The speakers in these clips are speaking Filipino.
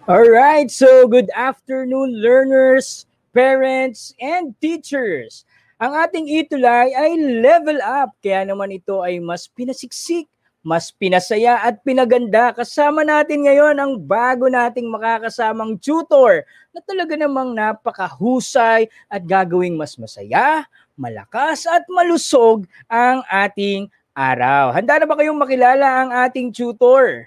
Alright, so good afternoon learners, parents, and teachers. Ang ating itulay ay level up, kaya naman ito ay mas pinasiksik, mas pinasaya at pinaganda. Kasama natin ngayon ang bago nating makakasamang tutor na talaga namang napakahusay at gagawing mas masaya, malakas at malusog ang ating araw. Handa na ba kayong makilala ang ating tutor?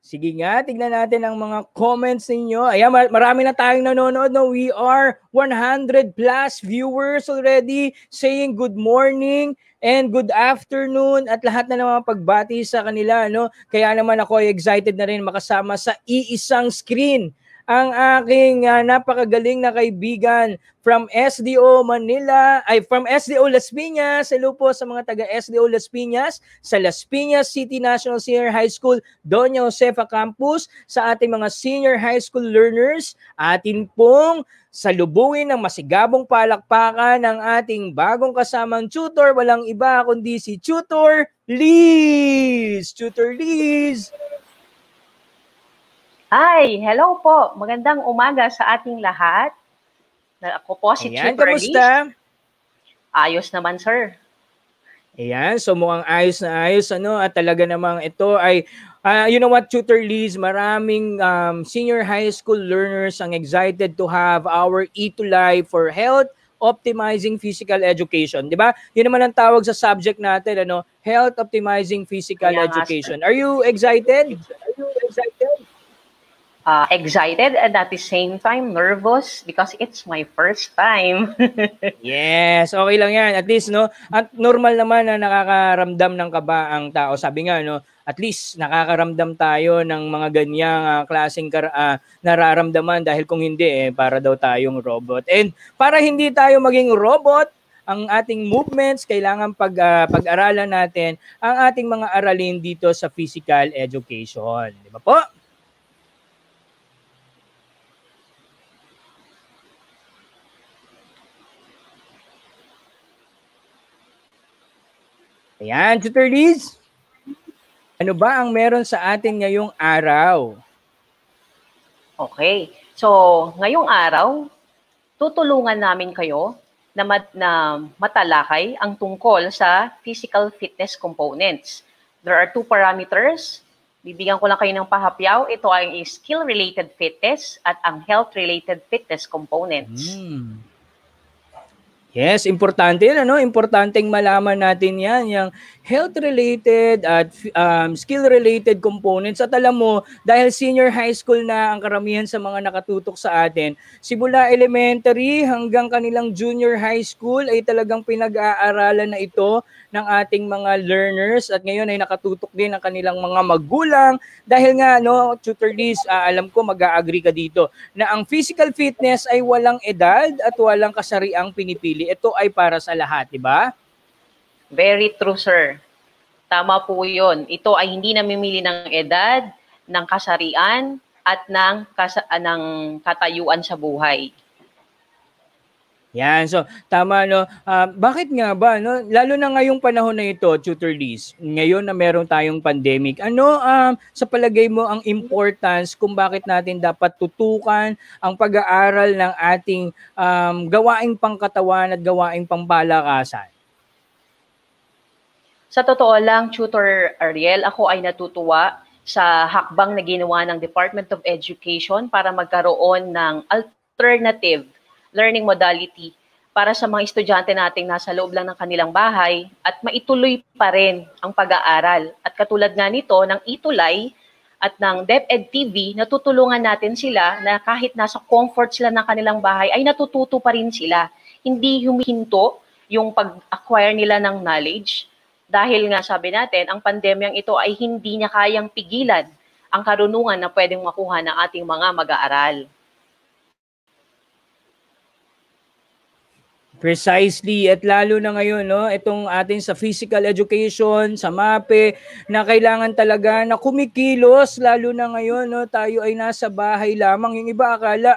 Sige nga, tignan natin ang mga comments ninyo. Ayan, marami na tayong nanonood. No? We are 100 plus viewers already saying good morning and good afternoon at lahat na ng mga pagbati sa kanila. No? Kaya naman ako ay excited na rin makasama sa iisang screen ang aking napakagaling na kaibigan from SDO Manila, from SDO Las Piñas. Hello po sa mga taga SDO Las Piñas, sa Las Piñas City National Senior High School, Doña Josefa Campus, sa ating mga senior high school learners. Atin pong salubungin ng masigabong palakpakan ng ating bagong kasamang tutor, walang iba kundi si Tutor Liz. Tutor Liz! Hi, hello po. Magandang umaga sa ating lahat. Ako po si Ayan, Tutor kamusta? Liz. Ayos naman, sir. Ayan, so mukhang ayos na ayos, at talaga namang ito ay, you know what, Tutor Liz, maraming senior high school learners ang excited to have our E2Live for Health Optimizing Physical Education. Di ba? Yun naman ang tawag sa subject natin, Health Optimizing Physical Education. Are you excited? Excited and at the same time nervous because it's my first time. Yes, okay lang yan. At least, at normal naman na nakakaramdam ng kaba ang tao. Sabi nga, at least nakakaramdam tayo ng mga ganyang klaseng nararamdaman dahil kung hindi, para daw tayong robot. And para hindi tayo maging robot, ang ating movements, kailangan pag-aralan natin ang ating mga aralin dito sa physical education. Di ba po? Ayan, Tutor Liz. Ano ba ang meron sa atin ngayong araw? Okay. So, ngayong araw, tutulungan namin kayo na matalakay ang tungkol sa physical fitness components. There are two parameters. Bibigyan ko lang kayo ng pahapyaw. Ito ay skill-related fitness at ang health-related fitness components. Yes, importante yan, Importanteng malaman natin yan, yung health-related at skill-related components. At alam mo, dahil senior high school na ang karamihan sa mga nakatutok sa atin, simula elementary hanggang kanilang junior high school ay talagang pinag-aaralan na ito ng ating mga learners at ngayon ay nakatutok din ang kanilang mga magulang dahil nga, Tutor Liz, alam ko mag-a-agree ka dito na ang physical fitness ay walang edad at walang kasariang pinipili. Ito ay para sa lahat, di ba? Very true, sir. Tama po yun. Ito ay hindi namimili ng edad, ng kasarian, at ng katayuan sa buhay. Yan, so tama, bakit nga ba, lalo na ngayong panahon na ito, Tutor Liz, ngayon na meron tayong pandemic, sa palagay mo ang importance kung bakit natin dapat tutukan ang pag-aaral ng ating gawaing pangkatawan at gawaing pambalakasan? Sa totoo lang, Tutor Ariel, ako ay natutuwa sa hakbang na ginawa ng Department of Education para magkaroon ng alternative learning modality para sa mga estudyante nating nasa loob lang ng kanilang bahay at maituloy pa rin ang pag-aaral. At katulad nga nito ng E2Live at ng DepEd TV, natutulungan natin sila na kahit nasa comfort sila ng kanilang bahay ay natututo pa rin sila. Hindi humihinto yung pag-acquire nila ng knowledge dahil nga sabi natin, ang pandemyang ito ay hindi niya kayang pigilan ang karunungan na pwedeng makuha ng ating mga mag-aaral. Precisely, at lalo na ngayon, itong atin sa physical education, sa MAPE, na kailangan talaga na kumikilos, lalo na ngayon, tayo ay nasa bahay lamang. Yung iba akala,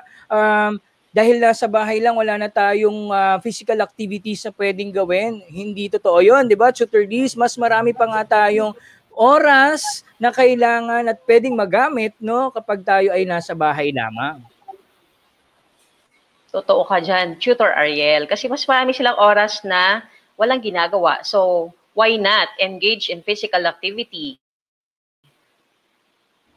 dahil nasa bahay lang, wala na tayong physical activities na pwedeng gawin. Hindi totoo yun, di ba, Tutor Liz? Mas marami pa nga tayong oras na kailangan at pwedeng magamit, no, kapag tayo ay nasa bahay lamang. Totoo ka dyan, Tutor Ariel. Kasi mas marami silang oras na walang ginagawa. So, why not engage in physical activity?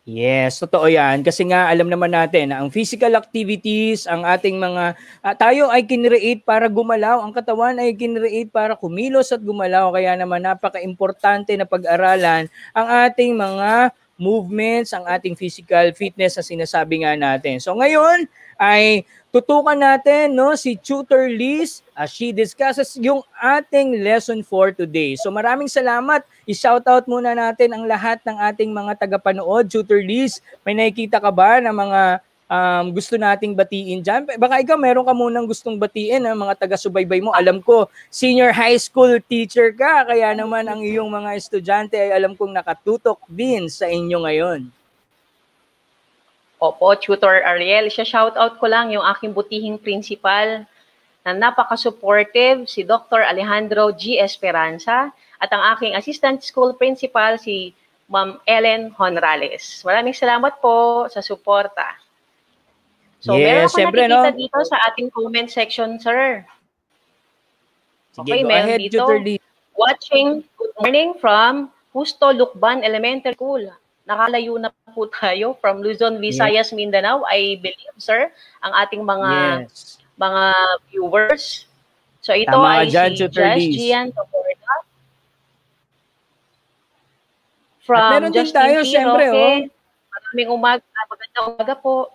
Yes, totoo yan. Kasi nga alam naman natin na ang physical activities, ang ating mga, tayo ay kinreate para gumalaw. Ang katawan ay kinreate para kumilos at gumalaw. Kaya naman napaka-importante na pag-aralan ang ating mga movements, ang ating physical fitness na sinasabi nga natin. So ngayon ay tutukan natin, no, si Tutor Liz as she discusses yung ating lesson for today. So maraming salamat. I-shoutout muna natin ang lahat ng ating mga tagapanood. Tutor Liz, may nakikita ka ba na mga gusto nating batiin dyan? Baka ikaw meron ka munang gustong batiin, mga taga-subaybay mo. Alam ko, senior high school teacher ka, kaya naman ang iyong mga estudyante ay alam kong nakatutok din sa inyo ngayon. Opo, Tutor Ariel, shoutout ko lang yung aking butihing principal na napaka-supportive, si Dr. Alejandro G. Esperanza, at ang aking assistant school principal, si Ma'am Ellen Honrales. Maraming salamat po sa suporta. So, meron ako nakikita dito sa ating comment section, sir. Sige, okay, meron dito. Watching, good morning from Justo Lucban Elementary School. Nakalayo na po tayo from Luzon, Visayas, Mindanao. I believe, sir, ang ating mga mga viewers. So ito ay si Jess Gian Taborda. From Justin P. Roque. Maraming magandang umaga po.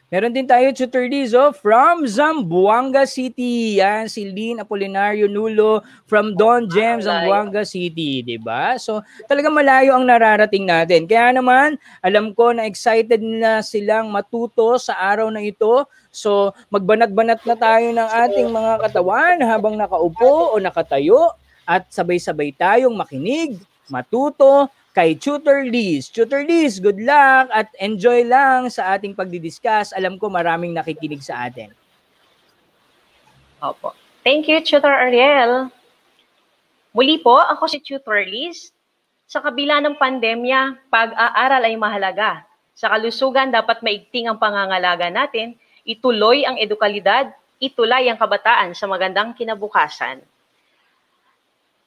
Meron din tayo, Tutor Liz, from Zamboanga City. Yan, si Lynn Apolinario Nulo from Don Jem, Zamboanga City. Diba? So, talagang malayo ang nararating natin. Kaya naman, alam ko na excited na silang matuto sa araw na ito. So, magbanat-banat na tayo ng ating mga katawan habang nakaupo o nakatayo at sabay-sabay tayong makinig, matuto, kay Tutor Liz. Tutor Liz, good luck at enjoy lang sa ating pagdidiscuss. Alam ko maraming nakikinig sa atin. Opo. Thank you, Tutor Ariel. Muli po, ako si Tutor Liz. Sa kabila ng pandemya, pag-aaral ay mahalaga. Sa kalusugan, dapat maigting ang pangangalaga natin, ituloy ang edukalidad, itulay ang kabataan sa magandang kinabukasan.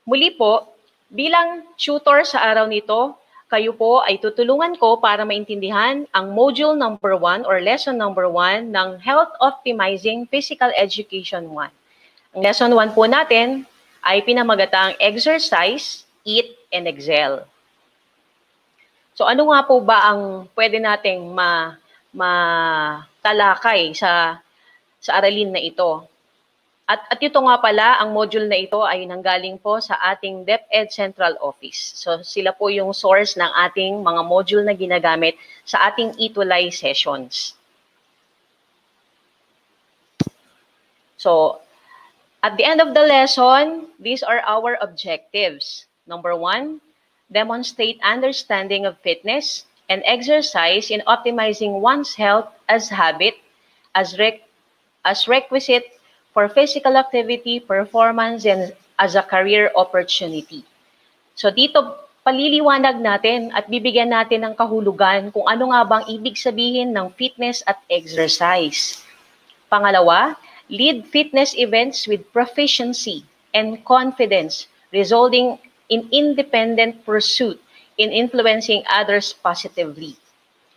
Muli po, bilang tutor sa araw nito, kayo po ay tutulungan ko para maintindihan ang module number 1 or lesson number 1 ng Health Optimizing Physical Education 1. Ang lesson 1 po natin ay pinamagatang Exercise, Eat, and Excel. So ano nga po ba ang pwede nating matalakay sa aralin na ito? At ito nga pala, ang module na ito ay nanggaling po sa ating DepEd Central Office. So sila po yung source ng ating mga module na ginagamit sa ating itulay sessions. So at the end of the lesson, these are our objectives. Number 1, demonstrate understanding of fitness and exercise in optimizing one's health as habit, as requisite for physical activity, performance, and as a career opportunity. So dito, paliliwanag natin at bibigyan natin ng kahulugan kung ano nga bang ibig sabihin ng fitness at exercise. Pangalawa, lead fitness events with proficiency and confidence, resulting in independent pursuit in influencing others positively.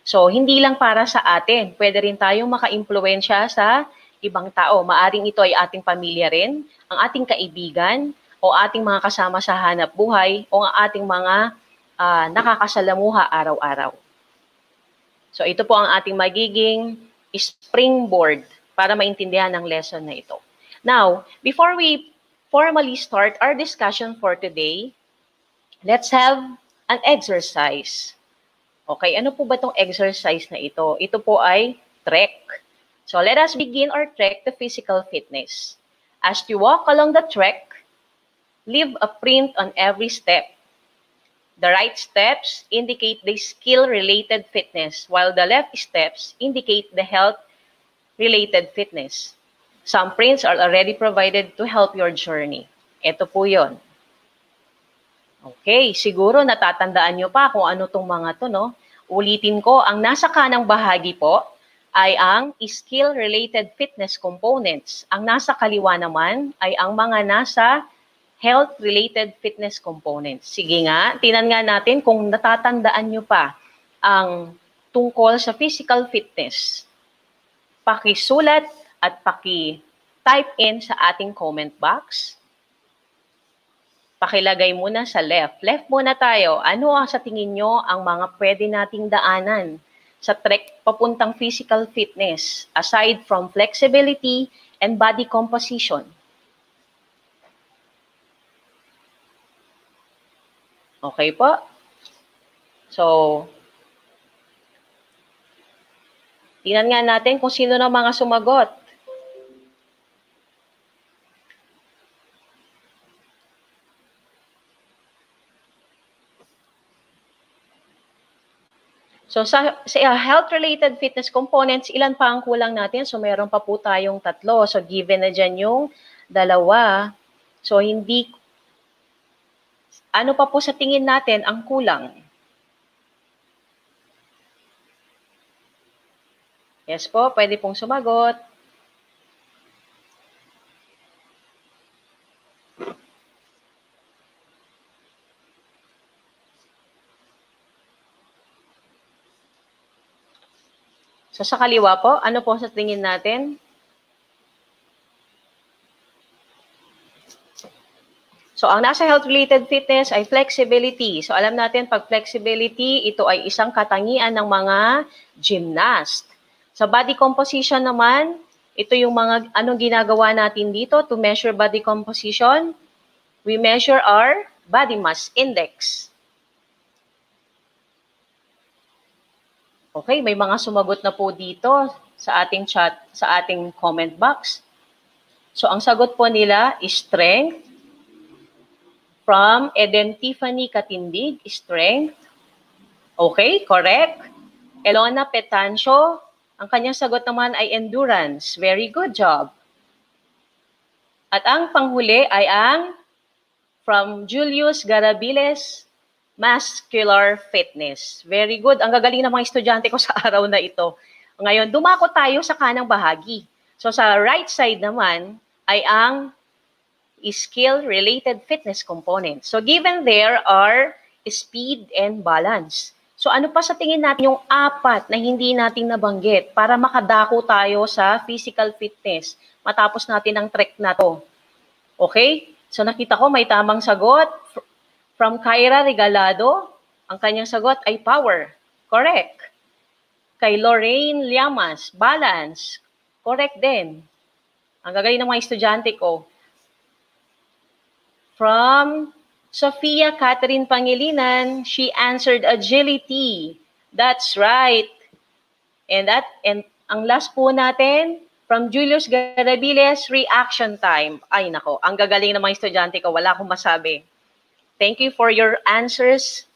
So hindi lang para sa atin, pwede rin tayong maka-impluwensya sa ibang tao. Maaring ito ay ating pamilya rin, ang ating kaibigan, o ating mga kasama sa hanap buhay, o ang ating mga nakakasalamuha araw-araw. So ito po ang ating magiging springboard para maintindihan ang lesson na ito. Now, before we formally start our discussion for today, let's have an exercise. Okay, ano po ba itong exercise na ito? Ito po ay trek. So let us begin our trek to physical fitness. As you walk along the trek, leave a print on every step. The right steps indicate the skill-related fitness, while the left steps indicate the health-related fitness. Some prints are already provided to help your journey. Ito po yun. Okay, siguro natatandaan nyo pa kung ano tong mga to, no? Ulitin ko, ang nasa kanang bahagi po ay ang skill-related fitness components. Ang nasa kaliwa naman ay ang mga nasa health-related fitness components. Sige nga, tinan nga natin kung natatandaan nyo pa ang tungkol sa physical fitness. Pakisulat at paki-type in sa ating comment box. Pakilagay muna sa left. Left muna tayo. Ano sa tingin nyo ang mga pwede nating daanan sa trek papuntang physical fitness aside from flexibility and body composition? Okay po? So, tingnan nga natin kung sino na mga sumagot. So sa health-related fitness components, ilan pa ang kulang natin? So meron pa po tayong 3. So given na dyan yung 2. So hindi, ano pa po sa tingin natin ang kulang? Yes po, pwede pong sumagot. So sa kaliwa po, ano po sa tingin natin? So ang nasa health-related fitness ay flexibility. So alam natin pag flexibility, ito ay isang katangian ng mga gymnast. Sa body composition naman, ito yung mga anong ginagawa natin dito to measure body composition. We measure our body mass index. Okay, may mga sumagot na po dito sa ating chat, sa ating comment box. So ang sagot po nila is strength. From Eden Tiffany Katindig, strength. Okay, correct. Elona Petancio, ang kanyang sagot naman ay endurance. Very good job. At ang panghuli ay ang from Julius Garabiles, muscular fitness. Very good. Ang gagaling ng mga estudyante ko sa araw na ito. Ngayon, dumako tayo sa kanang bahagi. So sa right side naman ay ang skill-related fitness components. So given there are speed and balance. So ano pa sa tingin natin yung 4 na hindi natin nabanggit para makadako tayo sa physical fitness matapos natin ang trek na to? Okay? So nakita ko may tamang sagot. From Kyra Regalado, ang kanyang sagot ay power. Correct. Kay Lorraine Llamas, balance. Correct din. Ang gagaling ng mga estudyante ko. From Sofia Catherine Pangilinan, she answered agility. That's right. And ang last po natin, from Julius Garabiles, reaction time. Ay nako, ang gagaling ng mga estudyante ko, wala akong masabi. Thank you for your answers.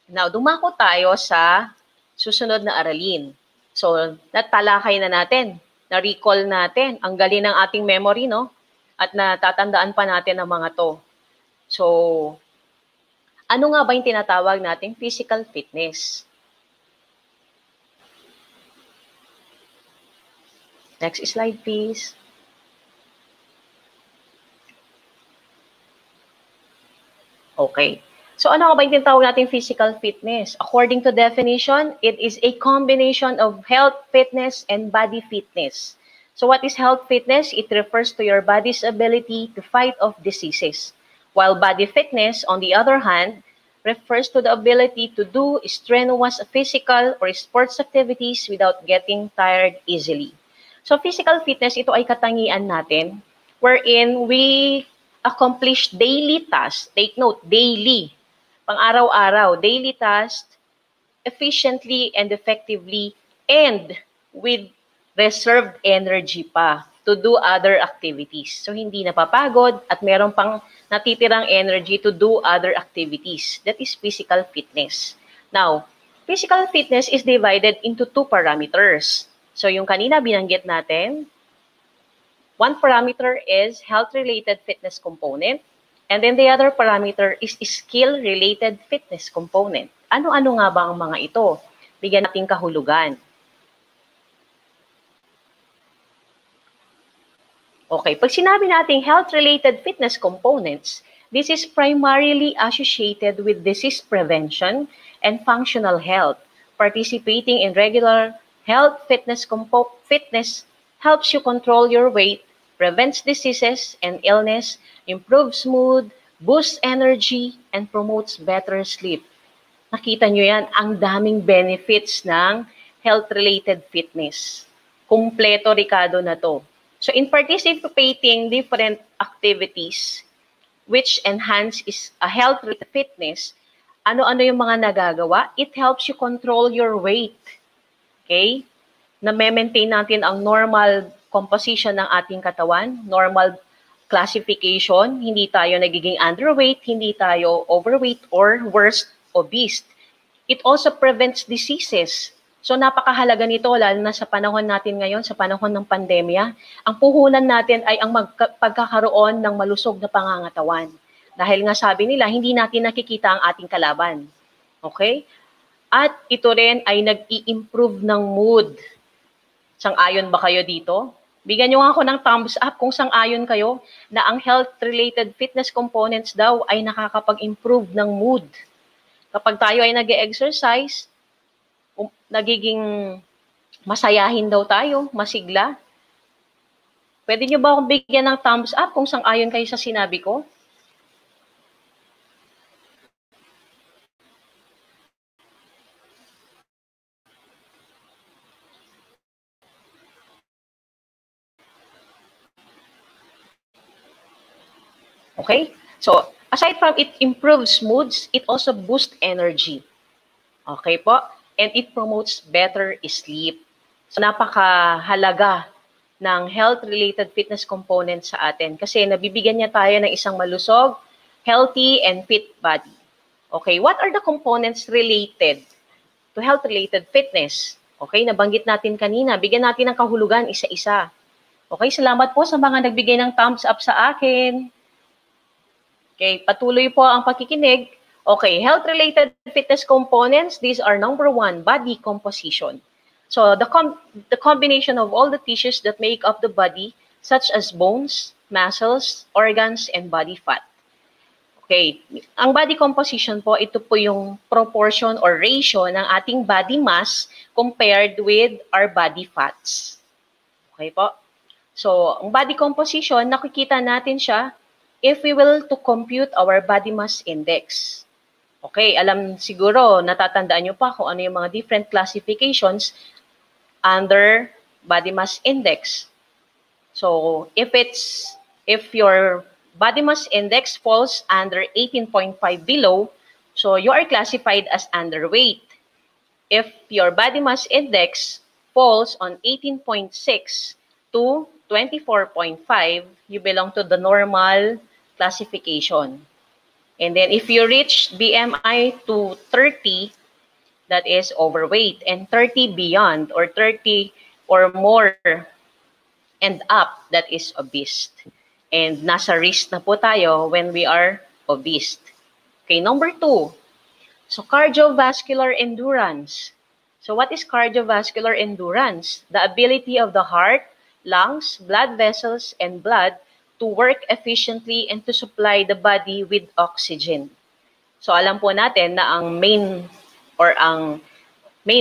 Now, dumako tayo sa susunod na aralin. So, natalakay na natin, na-recall natin, ang galing ng ating memory, no? At natatandaan pa natin ang mga to. So, ano nga ba yung tinatawag nating physical fitness? Next slide, please. Okay. So ano nga ba yung tinatawag nating physical fitness? According to definition, it is a combination of health, fitness, and body fitness. So what is health fitness? It refers to your body's ability to fight off diseases. While body fitness, on the other hand, refers to the ability to do strenuous physical or sports activities without getting tired easily. So physical fitness, ito ay katangian natin wherein we accomplish daily tasks. Take note, daily. Pang-araw-araw, daily tasks efficiently and effectively and with reserved energy pa to do other activities. So hindi napapagod at meron pang natitirang energy to do other activities. That is physical fitness. Now, physical fitness is divided into 2 parameters. So yung kanina binanggit natin, one parameter is health-related fitness component And then the other parameter is skill-related fitness component. Ano-ano nga ba ang mga ito? Bigyan natin kahulugan. Okay, pag sinabi nating health-related fitness components, this is primarily associated with disease prevention and functional health. Participating in regular health fitness helps you control your weight, prevents diseases and illness, improves mood, boosts energy, and promotes better sleep. Nakita nyo yan, ang daming benefits ng health-related fitness. Kumpleto, Ricardo, na to. So in participating different activities which enhance a health-related fitness, ano-ano yung mga nagagawa? It helps you control your weight. Okay? Na-maintain natin ang normal composition ng ating katawan, normal classification, hindi tayo nagiging underweight, hindi tayo overweight, or worst, obese. It also prevents diseases. So napakahalaga nito, lalo na sa panahon natin ngayon, sa panahon ng pandemya. Ang puhunan natin ay ang pagkakaroon ng malusog na pangangatawan. Dahil nga sabi nila, hindi natin nakikita ang ating kalaban. Okay? At ito rin ay nag-i-improve ng mood. Sang-ayon ba kayo dito? Bigyan nyo nga ako ng thumbs up kung sang-ayon kayo na ang health-related fitness components daw ay nakakapag-improve ng mood. Kapag tayo ay nag-exercise, nagiging masayahin daw tayo, masigla. Pwede nyo ba akong bigyan ng thumbs up kung sang-ayon kayo sa sinabi ko? Okay? So, aside from it improves moods, it also boosts energy. Okay po? And it promotes better sleep. So, napakahalaga ng health-related fitness component sa atin kasi nabibigyan niya tayo ng isang malusog, healthy, and fit body. Okay, what are the components related to health-related fitness? Okay, nabanggit natin kanina. Bigyan natin ng kahulugan isa-isa. Okay, salamat po sa mga nagbigay ng thumbs up sa akin. Okay, patuloy po ang pakikinig. Okay, health-related fitness components, these are number 1, body composition. So the combination of all the tissues that make up the body, such as bones, muscles, organs, and body fat. Okay, ang body composition po, ito po yung proportion or ratio ng ating body mass compared with our body fats. Okay po? So, ang body composition, nakikita natin siya if we will to compute our body mass index. Okay, alam siguro, natatandaan nyo pa kung ano yung mga different classifications under body mass index. So, if your body mass index falls under 18.5 below, so you are classified as underweight. If your body mass index falls on 18.6 to 24.5, you belong to the normal classification. And then if you reach BMI to 30, that is overweight, and 30 beyond or 30 or more and up, that is obese. And nasa risk na po tayo when we are obese. Okay, number 2. So cardiovascular endurance. So what is cardiovascular endurance? The ability of the heart, lungs, blood vessels, and blood to work efficiently and to supply the body with oxygen. So alam po natin na ang main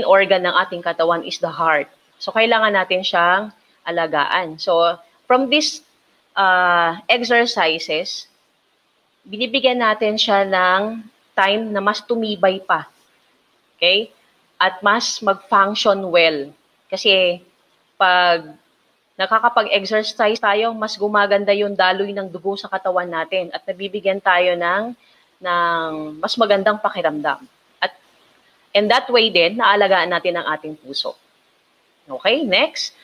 organ ng ating katawan is the heart. So kailangan natin siyang alagaan. So from these exercises, binibigyan natin siya ng time na mas tumibay pa. Okay? At mas mag-function well. Kasi pag nakakapag-exercise tayo, mas gumaganda yung daloy ng dugo sa katawan natin at nabibigyan tayo ng mas magandang pakiramdam. At in that way din, naalagaan natin ang ating puso. Okay, next.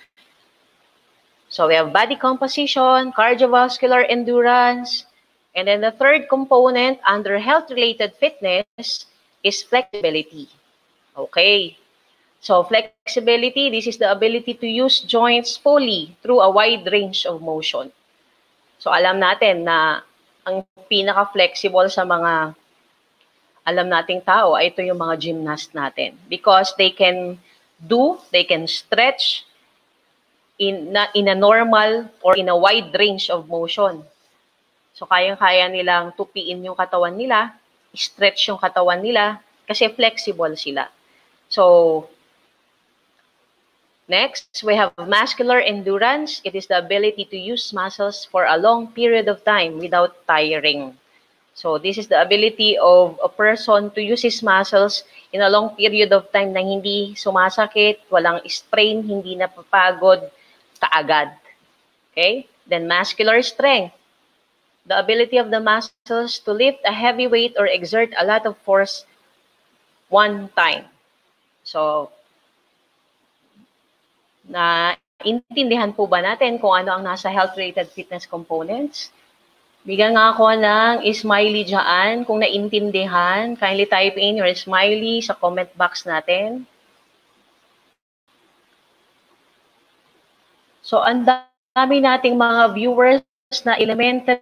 So we have body composition, cardiovascular endurance, and then the third component under health-related fitness is flexibility. Okay. So flexibility, this is the ability to use joints fully through a wide range of motion. So alam natin na ang pinaka-flexible sa mga alam nating tao ay ito yung mga gymnast natin. Because they can stretch in a normal or in a wide range of motion. So, kayang-kaya nilang tupiin yung katawan nila, stretch yung katawan nila, kasi flexible sila. So, next, we have muscular endurance. It is the ability to use muscles for a long period of time without tiring. So, this is the ability of a person to use his muscles in a long period of time na hindi sumasakit, walang strain, hindi napapagod kaagad. Okay? Then, muscular strength. The ability of the muscles to lift a heavy weight or exert a lot of force one time. So, naintindihan po ba natin kung ano ang nasa health-related fitness components? Bigyan nga ako ng smiley dyan. Kung naintindihan, kindly type in your smiley sa comment box natin. So, ang dami nating mga viewers na elementary.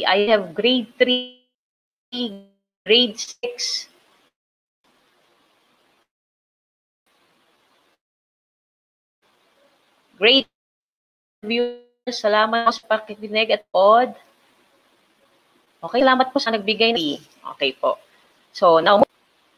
I have grade 3, grade 6. Grade viewers, salamat po sa pakikinig at pod. Okay, salamat po sa nagbigay. Okay po. So, now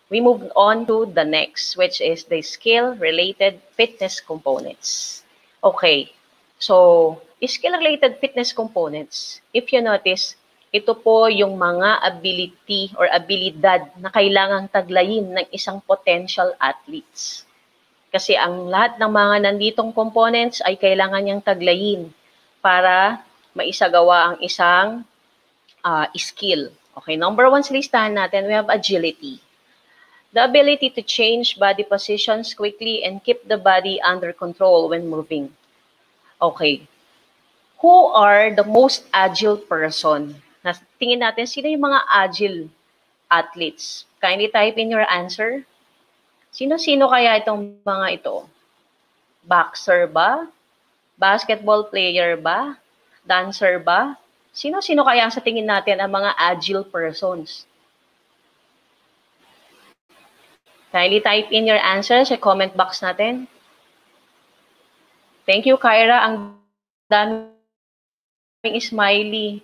we move on to the next, which is the skill-related fitness components. Okay. So, skill-related fitness components, if you notice, ito po yung mga ability or abilidad na kailangang taglayin ng isang potential athletes. Kasi ang lahat ng mga nanditong components ay kailangan niyang taglayin para maisagawa ang isang skill. Okay, number 1 sa listahan natin, we have agility. The ability to change body positions quickly and keep the body under control when moving. Okay. Who are the most agile person? Tingin natin, sino yung mga agile athletes? Kindly type in your answer. Sino-sino kaya itong mga ito? Boxer ba? Basketball player ba? Dancer ba? Sino-sino kaya sa tingin natin ang mga agile persons? Kindly type in your answer sa comment box natin. Thank you, Kyra. Ang daming smiley.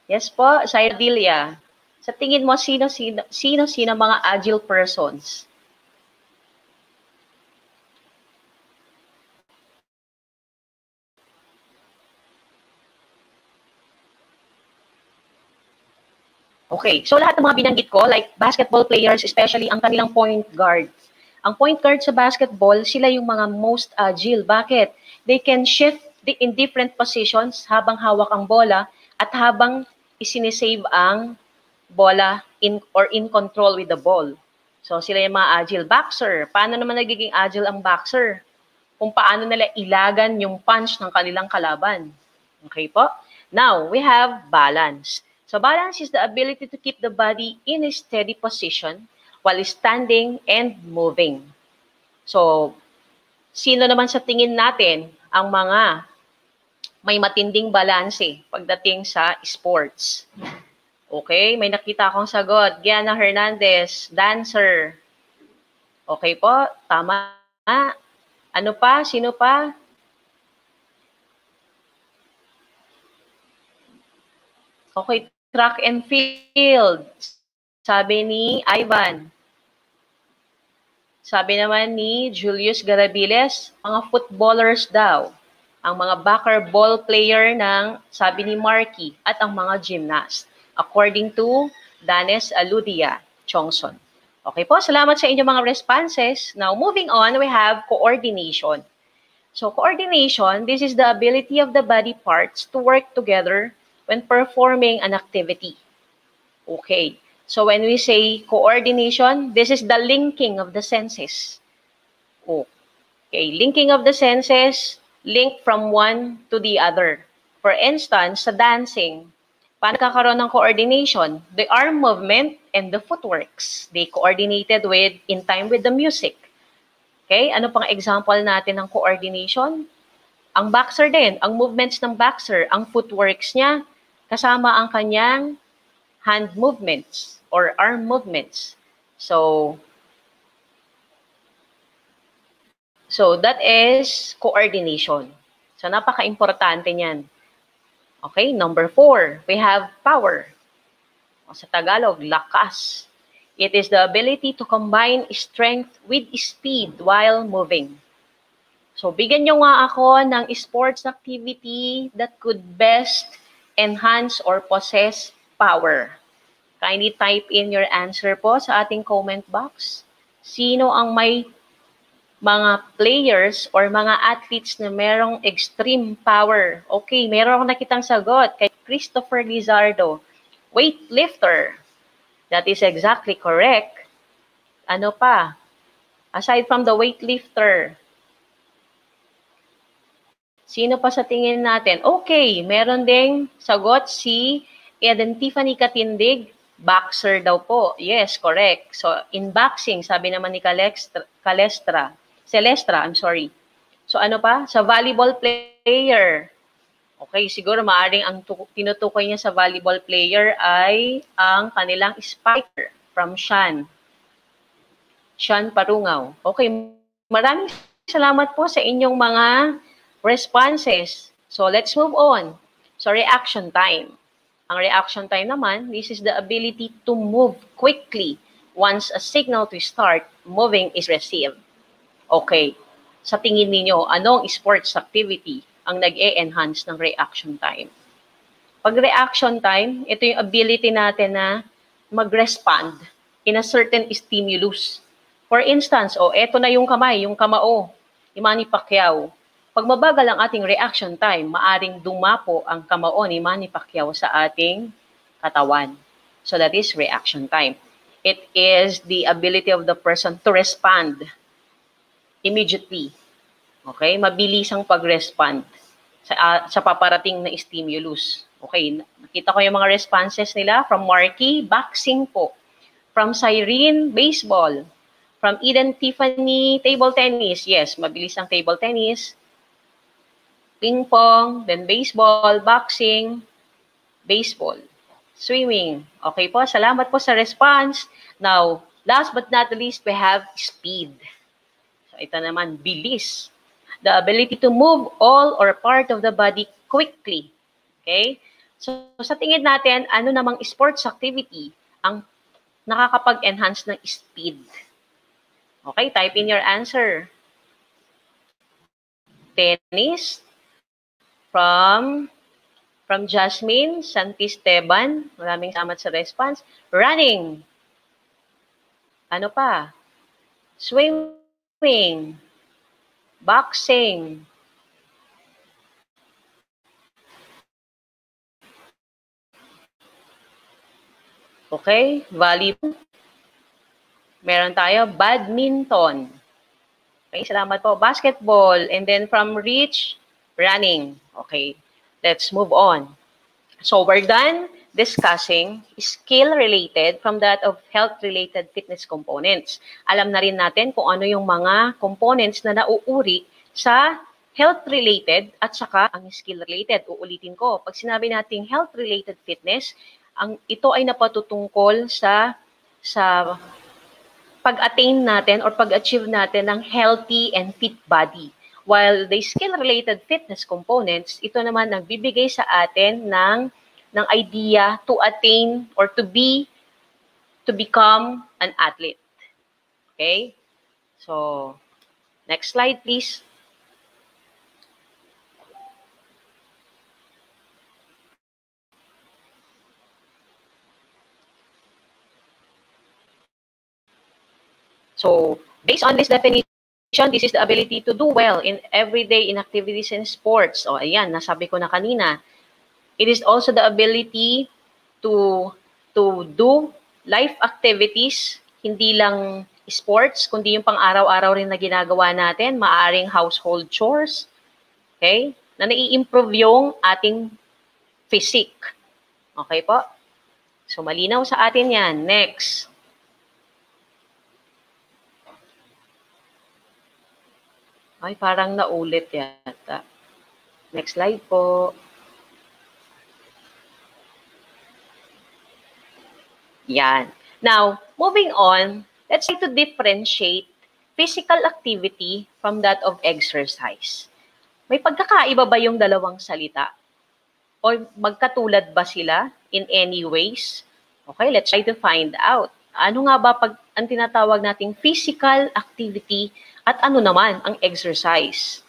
Yes po, Saidilia. Sa tingin mo, sino mga agile persons? Okay, so lahat ng mga binanggit ko, like basketball players, especially ang kanilang point guard. Ang point guard sa basketball, sila yung mga most agile. Bakit? They can shift in different positions habang hawak ang bola at habang isinisave ang bola in control with the ball. So sila yung mga agile. Boxer, paano naman nagiging agile ang boxer? Kung paano nila ilagan yung punch ng kanilang kalaban. Okay po? Now, we have balance. So balance is the ability to keep the body in a steady position while standing and moving. So, sino naman sa tingin natin ang mga may matinding balanse pagdating sa sports? Okay, may nakita akong sagot. Gianna Hernandez, dancer. Okay po, tama. Ano pa? Sino pa? Okay, track and field. Sabi ni Ivan. Sabi naman ni Julius Garabiles, mga footballers daw. Ang mga backer ball player ng, sabi ni Marky, at ang mga gymnast. According to Danes Aludia Chongson. Okay po, salamat sa inyong mga responses. Now, moving on, we have coordination. So, coordination, this is the ability of the body parts to work together when performing an activity. Okay. So when we say coordination, this is the linking of the senses. Okay, linking of the senses, link from one to the other. For instance, sa dancing, paano kakaroon ng coordination? The arm movement and the footworks. They coordinated in time with the music. Okay, ano pang example natin ng coordination? Ang boxer din, ang movements ng boxer, ang footworks niya, kasama ang kanyang hand movements or arm movements. So that is coordination. So napaka-importante niyan. Okay, number 4, we have power. O sa Tagalog, lakas. It is the ability to combine strength with speed while moving. So, bigyan nyo nga ako ng sports activity that could best enhance or possess power. Kindly type in your answer po sa ating comment box. Sino ang may mga players or mga athletes na merong extreme power? Okay, meron akong nakitang sagot kay Christopher Lizardo. Weightlifter. That is exactly correct. Ano pa? Aside from the weightlifter, sino pa sa tingin natin? Okay, meron ding sagot si Eden Tiffany Katindig, boxer daw po. Yes, correct. So, in boxing, sabi naman ni Celestra, I'm sorry. So, ano pa? Sa volleyball player. Okay, siguro maaring ang tinutukoy niya sa volleyball player ay ang kanilang spiker from Shan Parungaw. Okay, maraming salamat po sa inyong mga responses. So, let's move on. So, reaction time. Ang reaction time naman, this is the ability to move quickly once a signal to start moving is received. Okay, sa tingin ninyo, anong sports activity ang nag-e-enhance ng reaction time? Pag reaction time, ito yung ability natin na mag-respond in a certain stimulus. For instance, eto na yung kamay, yung kamao, ni Manny Pacquiao. Pag mabagal ang ating reaction time, maaring dumapo ang kamao ni Manny Pacquiao sa ating katawan. So that is reaction time. It is the ability of the person to respond immediately. Okay? Mabilis ang pag-respond sa paparating na stimulus. Okay? Nakita ko yung mga responses nila from Marky, boxing po. From Cyrene, baseball. From Eden Tiffany, table tennis. Yes, mabilis ang table tennis. Ping pong, then baseball, boxing, baseball, swimming. Okay po, salamat po sa response. Now, last but not least, we have speed. So, ito naman, bilis. The ability to move all or part of the body quickly. Okay? So, sa tingin natin, ano namang sports activity ang nakakapag-enhance ng speed? Okay, type in your answer. Tennis, from Jasmine Santisteban. Maraming salamat sa response. Running. Ano pa? Swimming. Boxing. Okay, volleyball. Meron tayo, badminton. Okay, salamat po. Basketball. And then from Rich, running. Okay, let's move on. So we're done discussing skill-related from that of health-related fitness components. Alam na rin natin kung ano yung mga components na nauuri sa health-related at saka ang skill-related. Uulitin ko, pag sinabi nating health-related fitness, ito ay napatutungkol sa pag-attain natin or pag-achieve natin ng healthy and fit body. While the skill-related fitness components, ito naman nagbibigay sa atin ng idea to attain or to become an athlete. Okay? So, next slide please. So, based on this definition, this is the ability to do well in everyday in activities and sports. O, ayan, nasabi ko na kanina. It is also the ability to do life activities, hindi lang sports, kundi yung pang-araw-araw rin na ginagawa natin, maaring household chores, okay? Na nai-improve yung ating physique. Okay po? So, malinaw sa atin yan. Next. Ay, parang naulit yata. Next slide po. Yan. Now, moving on, let's try to differentiate physical activity from that of exercise. May pagkakaiba ba yung dalawang salita? O magkatulad ba sila in any ways? Okay, let's try to find out. Ano nga ba pag ang tinatawag nating physical activity at ano naman ang exercise?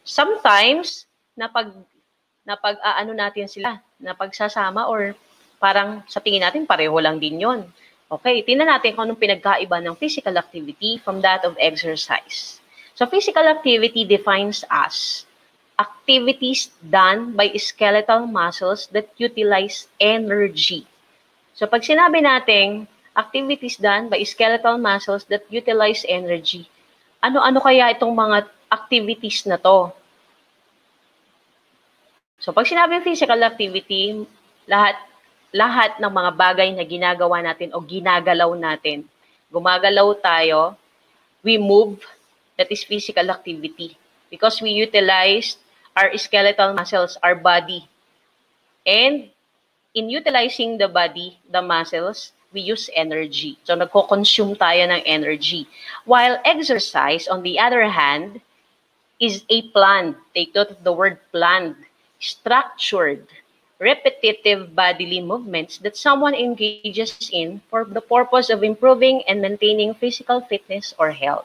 Sometimes, ano natin sila, napagsasama or parang sa tingin natin pareho lang din yon. Okay, tingnan natin kung anong pinagkaiba ng physical activity from that of exercise. So, physical activity defines as activities done by skeletal muscles that utilize energy. So, pag sinabi natin activities done by skeletal muscles that utilize energy, ano-ano kaya itong mga activities na to? So, pag sinabi physical activity, lahat ng mga bagay na ginagawa natin o ginagalaw natin. Gumagalaw tayo, we move, that is physical activity. Because we utilize our skeletal muscles, our body. And in utilizing the body, the muscles, we use energy. So, nagko-consume tayo ng energy. While exercise, on the other hand, is a planned, take note of the word planned, structured, repetitive bodily movements that someone engages in for the purpose of improving and maintaining physical fitness or health.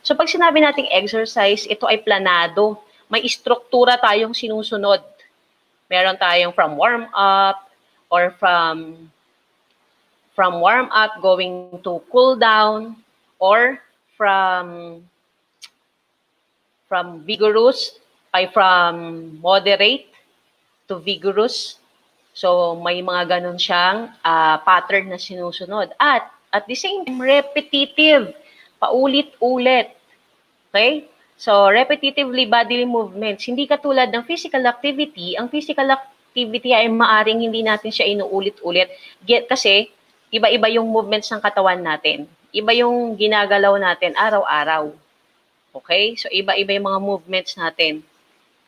So pag sinabi nating exercise, ito ay planado. May istruktura tayong sinusunod. Meron tayong from warm-up or from warm-up going to cool down or from vigorous ay from moderate to vigorous. So, may mga ganun siyang pattern na sinusunod. At the same time, repetitive. Paulit-ulit. Okay? So, repetitively bodily movements. Hindi katulad ng physical activity. Ang physical activity ay maaring hindi natin siya inuulit-ulit. Kasi, iba-iba yung movements ng katawan natin. Iba yung ginagalaw natin araw-araw. Okay? So, iba-iba yung mga movements natin.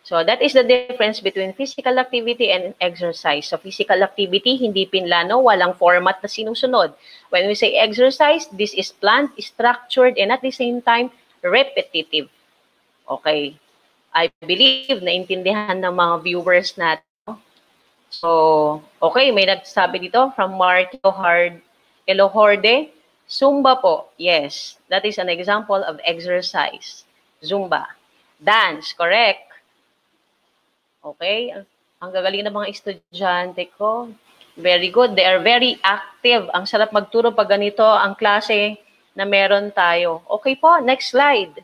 So, that is the difference between physical activity and exercise. So, physical activity, hindi pinlano, walang format na sinusunod. When we say exercise, this is planned, structured, and at the same time, repetitive. Okay. I believe naintindihan ng mga viewers natin. So, okay, may nagsabi dito from Mark Elohorde, Zumba po. Yes, that is an example of exercise. Zumba. Dance, correct. Okay, ang gagaling ng mga estudyante ko. Very good. They are very active. Ang sarap magturo pag ganito ang klase na meron tayo. Okay po, next slide.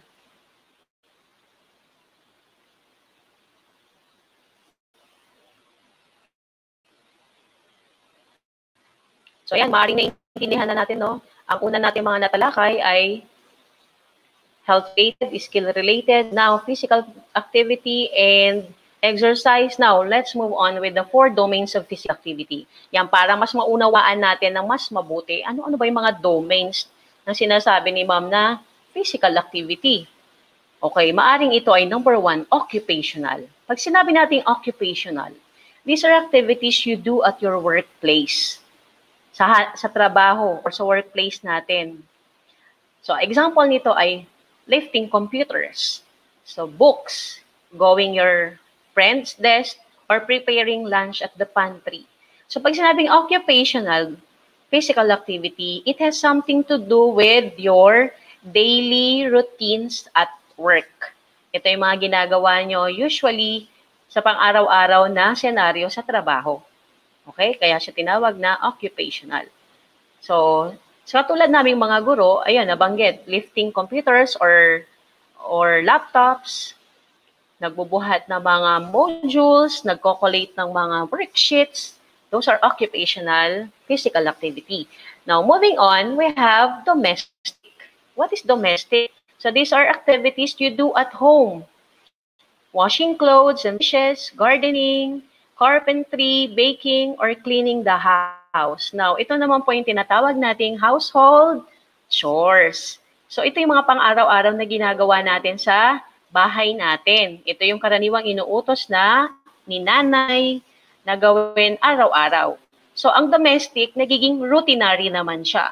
So ayan, maaaring naiintindihan na natin, no? Ang una natin mga natalakay ay health-related, skill-related, now physical activity and exercise. Now, let's move on with the 4 domains of physical activity. Yan, para mas maunawaan natin ng mas mabuti, ano-ano ba yung mga domains na sinasabi ni ma'am na physical activity? Okay, maaring ito ay number 1, occupational. Pag sinabi natin occupational, these are activities you do at your workplace, sa trabaho or sa workplace natin. So, example nito ay lifting computers. So, books, going your friend's desk, or preparing lunch at the pantry. So, pag sinabing occupational, physical activity, it has something to do with your daily routines at work. Ito yung mga ginagawa nyo usually sa pang-araw-araw na senaryo sa trabaho. Okay? Kaya siya tinawag na occupational. So, sa katulad naming mga guro, ayan, nabanggit, lifting computers or laptops, nagbubuhat ng mga modules, nagko-collate ng mga worksheets. Those are occupational physical activity. Now, moving on, we have domestic. What is domestic? So, these are activities you do at home. Washing clothes and dishes, gardening, carpentry, baking, or cleaning the house. Now, ito naman po yung tinatawag nating household chores. So, ito yung mga pang-araw-araw na ginagawa natin sa bahay natin. Ito yung karaniwang inuutos na ni nanay na gawin araw-araw. So, ang domestic, nagiging routinary naman siya.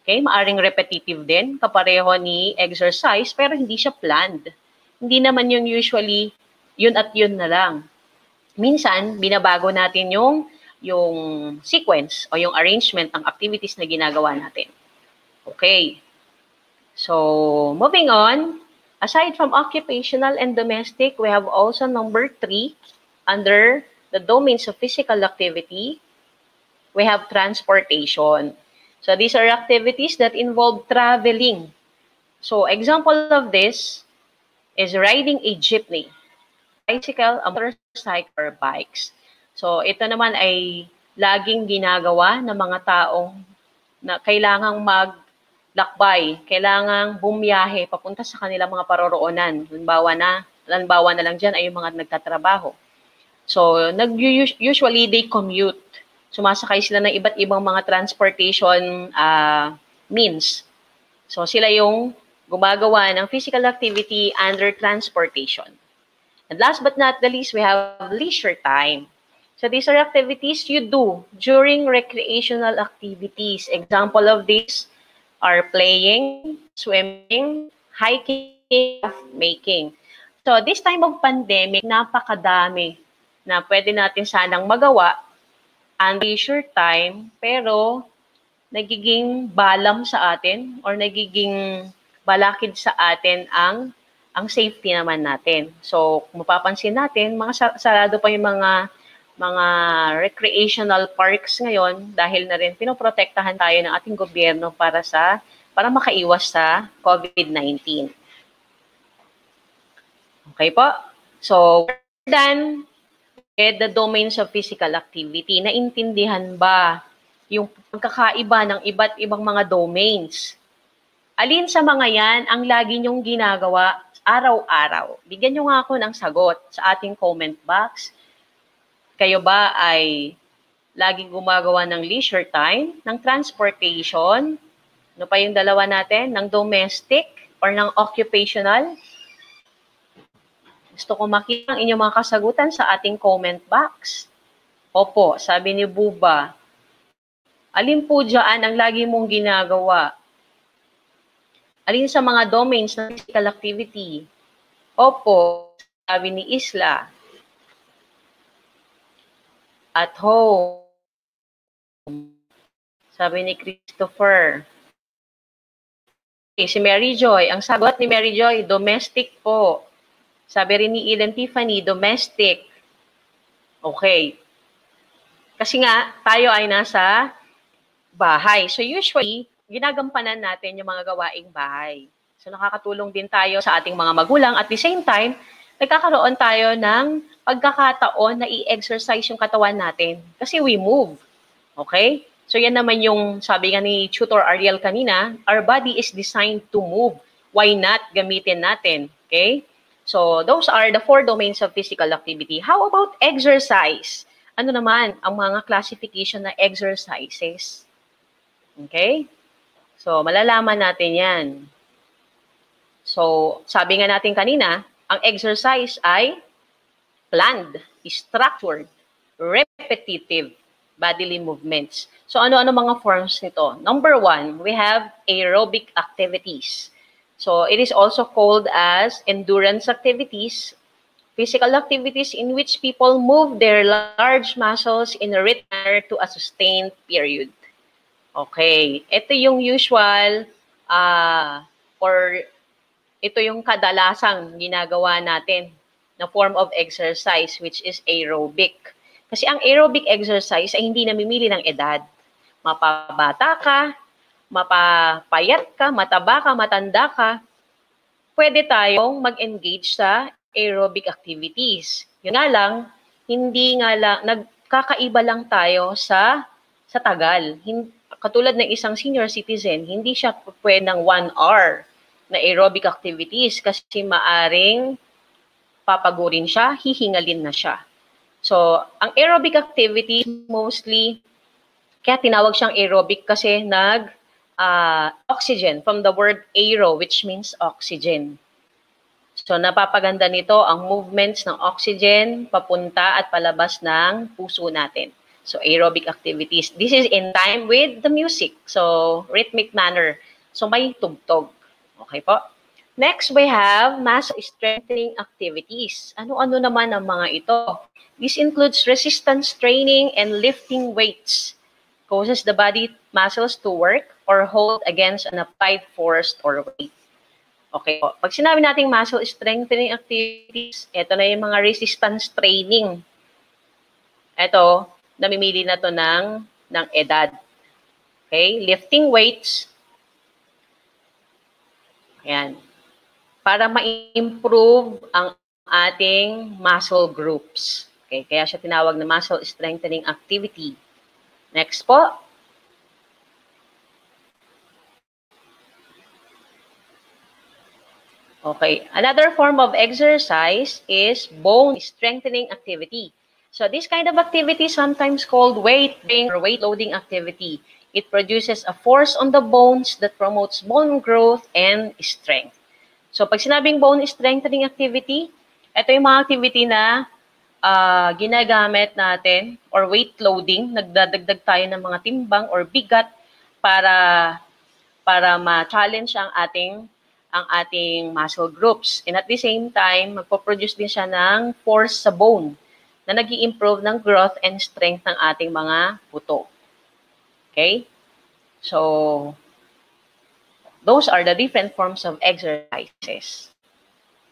Okay? Maaring repetitive din, kapareho ni exercise, pero hindi siya planned. Hindi naman yung usually, yun at yun na lang. Minsan, binabago natin yung sequence o yung arrangement ng activities na ginagawa natin. Okay. So, moving on, aside from occupational and domestic, we have also number 3, under the domains of physical activity, we have transportation. So, these are activities that involve traveling. So, example of this is riding a jeepney, bicycle, a motorcycle, or bikes. So, ito naman ay laging ginagawa ng mga taong na kailangang maglakbay, kailangang bumiyahe papunta sa kanilang mga paroroonan. Halimbawa na lang dyan ay yung mga nagtatrabaho. So, usually they commute. Sumasakay sila ng iba't ibang mga transportation means. So, sila yung gumagawa ng physical activity under transportation. And last but not the least, we have leisure time. So, these are activities you do during recreational activities. Example of these are playing, swimming, hiking, making. So, this time of pandemic, napakadami na pwede natin sanang magawa and leisure time, pero nagiging balam sa atin or nagiging balakid sa atin ang safety naman natin. So, kung mapapansin natin, sarado pa yung mga recreational parks ngayon dahil na rin pinoprotektahan tayo ng ating gobyerno para makaiwas sa COVID-19. Okay po? So, we're done the domains of physical activity. Naintindihan ba yung pagkakaiba ng iba't ibang mga domains? Alin sa mga yan ang lagi nyong ginagawa araw-araw? Bigyan nyo nga ako ng sagot sa ating comment box. Kayo ba ay laging gumagawa ng leisure time, ng transportation, ano pa yung dalawa natin, ng domestic or ng occupational? Gusto ko makita ang inyong mga kasagutan sa ating comment box. Opo, sabi ni Buba. Alin po dyan ang lagi mong ginagawa? Alin sa mga domains ng physical activity? Opo, sabi ni Isla. At home. Sabi ni Christopher. Okay, si Mary Joy. Ang sagot ni Mary Joy, domestic po. Sabi rin ni Eden Tiffany, domestic. Okay. Kasi nga, tayo ay nasa bahay. So usually, ginagampanan natin yung mga gawaing bahay. So nakakatulong din tayo sa ating mga magulang. At the same time, nagkakaroon tayo ng pagkakataon na i-exercise yung katawan natin. Kasi we move. Okay? So yan naman yung sabi nga ni Tutor Ariel kanina, our body is designed to move. Why not gamitin natin? Okay? So those are the 4 domains of physical activity. How about exercise? Ano naman ang mga classification na exercises? Okay? So malalaman natin yan. So sabi nga natin kanina, ang exercise ay planned, structured, repetitive bodily movements. So ano-ano mga forms nito? Number 1, we have aerobic activities. So it is also called as endurance activities, physical activities in which people move their large muscles in a rhythm to a sustained period. Okay, ito yung usual or ito yung kadalasang ginagawa natin na form of exercise, which is aerobic. Kasi ang aerobic exercise ay hindi namimili ng edad. Mapabata ka, mapapayat ka, mataba ka, matanda ka, pwede tayong mag-engage sa aerobic activities. Yun nga lang, nagkakaiba lang tayo sa tagal. Katulad ng isang senior citizen, hindi siya pwede ng 1 hour na aerobic activities kasi maaring papagurin siya, hihingalin na siya. So, ang aerobic activity mostly, kaya tinawag siyang aerobic kasi oxygen, from the word aero, which means oxygen. So napapaganda nito ang movements ng oxygen papunta at palabas ng puso natin. So aerobic activities. This is in time with the music. So rhythmic manner. So may tugtog. Okay po? Next, we have muscle strengthening activities. Ano-ano naman ang mga ito? This includes resistance training and lifting weights. Causes the body muscles to work or hold against an applied force or weight. Okay po. Pag sinabi nating muscle strengthening activities, ito na yung mga resistance training. Ito, namimili na to ng edad. Okay? Lifting weights. Ayan. Para ma-improve ang ating muscle groups. Okay? Kaya siya tinawag na muscle strengthening activity. Next po. Okay, another form of exercise is bone strengthening activity. So this kind of activity is sometimes called weight bearing or weight loading activity. It produces a force on the bones that promotes bone growth and strength. So pag sinabing bone strengthening activity, ito yung mga activity na ginagamit natin or weight loading, nagdadagdag tayo ng mga timbang or bigat para ma-challenge ang ating muscle groups. And at the same time, magpo-produce din siya ng force sa bone na nag-i-improve ng growth and strength ng ating mga buto. Okay? So, those are the different forms of exercises.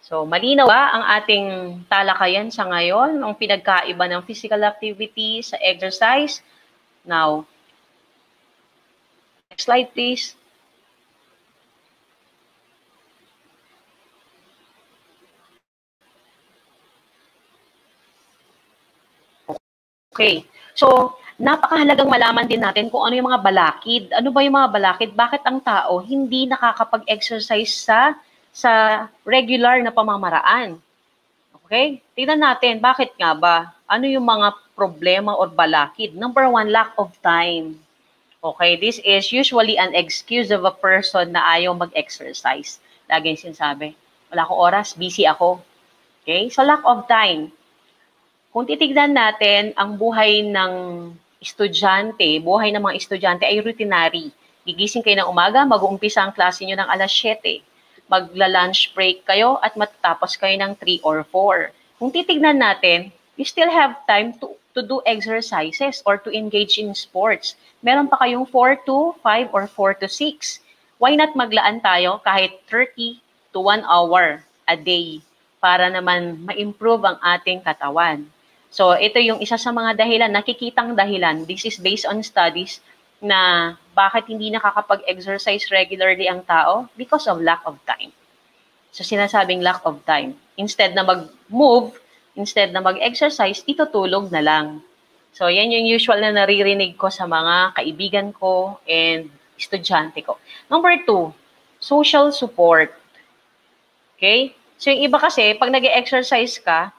So, malinaw ba ang ating talakayan sa ngayon, ang pinagkaiba ng physical activity sa exercise? Now, next slide please. Okay. So, napakahalagang malaman din natin kung ano yung mga balakid. Ano ba yung mga balakid? Bakit ang tao hindi nakakapag-exercise sa regular na pamamaraan? Okay? Tingnan natin, bakit nga ba? Ano yung mga problema or balakid? Number one, lack of time. Okay, this is usually an excuse of a person na ayaw mag-exercise. Laging sinasabi, wala akong oras, busy ako. Okay? So, lack of time. Kung titignan natin ang buhay ng mga estudyante ay routinary. Gigising kayo ng umaga, mag-uumpisa ang klase nyo ng alas 7. Magla-lunch break kayo at matatapos kayo ng 3 or 4. Kung titignan natin, you still have time to do exercises or to engage in sports. Meron pa kayong 4 to 5 or 4 to 6. Why not maglaan tayo kahit 30 to 1 hour a day para naman ma-improve ang ating katawan? So, ito yung isa sa mga dahilan, nakikitang dahilan. This is based on studies na bakit hindi nakakapag-exercise regularly ang tao? Because of lack of time. So, sinasabing lack of time. Instead na mag-move, instead na mag-exercise, itutulog na lang. So, yan yung usual na naririnig ko sa mga kaibigan ko and estudyante ko. Number 2, social support. Okay? So, yung iba kasi, pag nag-exercise ka,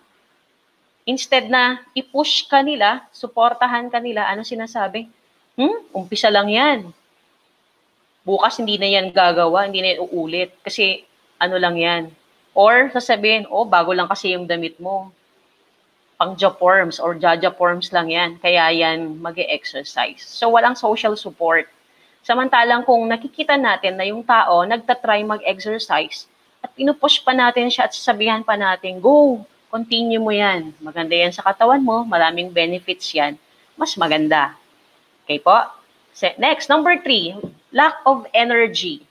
instead na i-push ka nila, suportahan ka nila, ano sinasabi? Umpisa lang yan. Bukas hindi na yan gagawa, hindi na yan uulit. Kasi ano lang yan. Or sasabihin, bago lang kasi yung damit mo. Pang Japorms or Jajaporms lang yan. Kaya yan mag-e-exercise. So walang social support. Samantalang kung nakikita natin na yung tao nagtatry mag-exercise at pinupush pa natin siya at sasabihan pa natin, go! Continue mo yan. Maganda yan sa katawan mo. Maraming benefits yan. Mas maganda. Okay po? Next, number 3, lack of energy.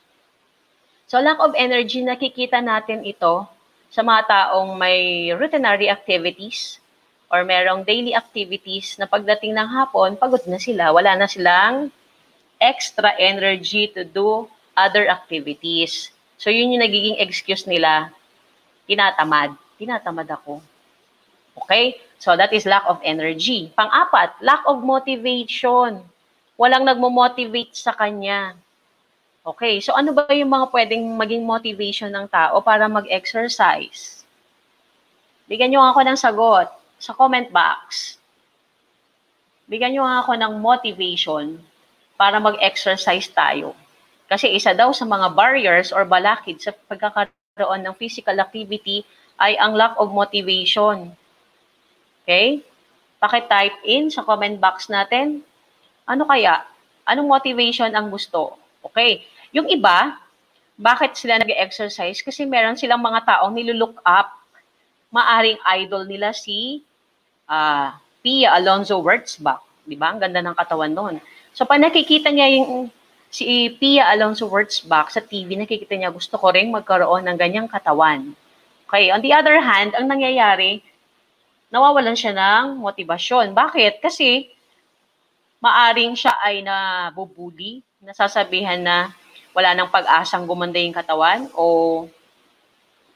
So, lack of energy, nakikita natin ito sa mga taong may routinary activities or merong daily activities na pagdating ng hapon, pagod na sila. Wala na silang extra energy to do other activities. So, yun yung nagiging excuse nila. Tinatamad ako. Okay? So, that is lack of energy. Pang-apat, lack of motivation. Walang nagmo-motivate sa kanya. Okay, so ano ba yung mga pwedeng maging motivation ng tao para mag-exercise? Bigyan nyo ako ng sagot sa comment box. Bigyan nyo ako ng motivation para mag-exercise tayo. Kasi isa daw sa mga barriers or balakid sa pagkakaroon magkaroon ng physical activity ay ang lack of motivation. Okay? Paki-type in sa comment box natin. Ano kaya? Anong motivation ang gusto? Okay. Yung iba, bakit sila nag-exercise? Kasi meron silang mga taong nilulook up. Maaring idol nila si Pia Alonzo Wurtzbach. Di ba? Ang ganda ng katawan noon. So, pag nakikita niya yung si Pia Alonzo Wurtzbach sa TV, nakikita niya, gusto ko rin magkaroon ng ganyang katawan. Okay. On the other hand, ang nangyayari, nawawalan siya ng motibasyon. Bakit? Kasi maaring siya ay nabubuli, nasasabihan na wala nang pag-asang gumanda yung katawan o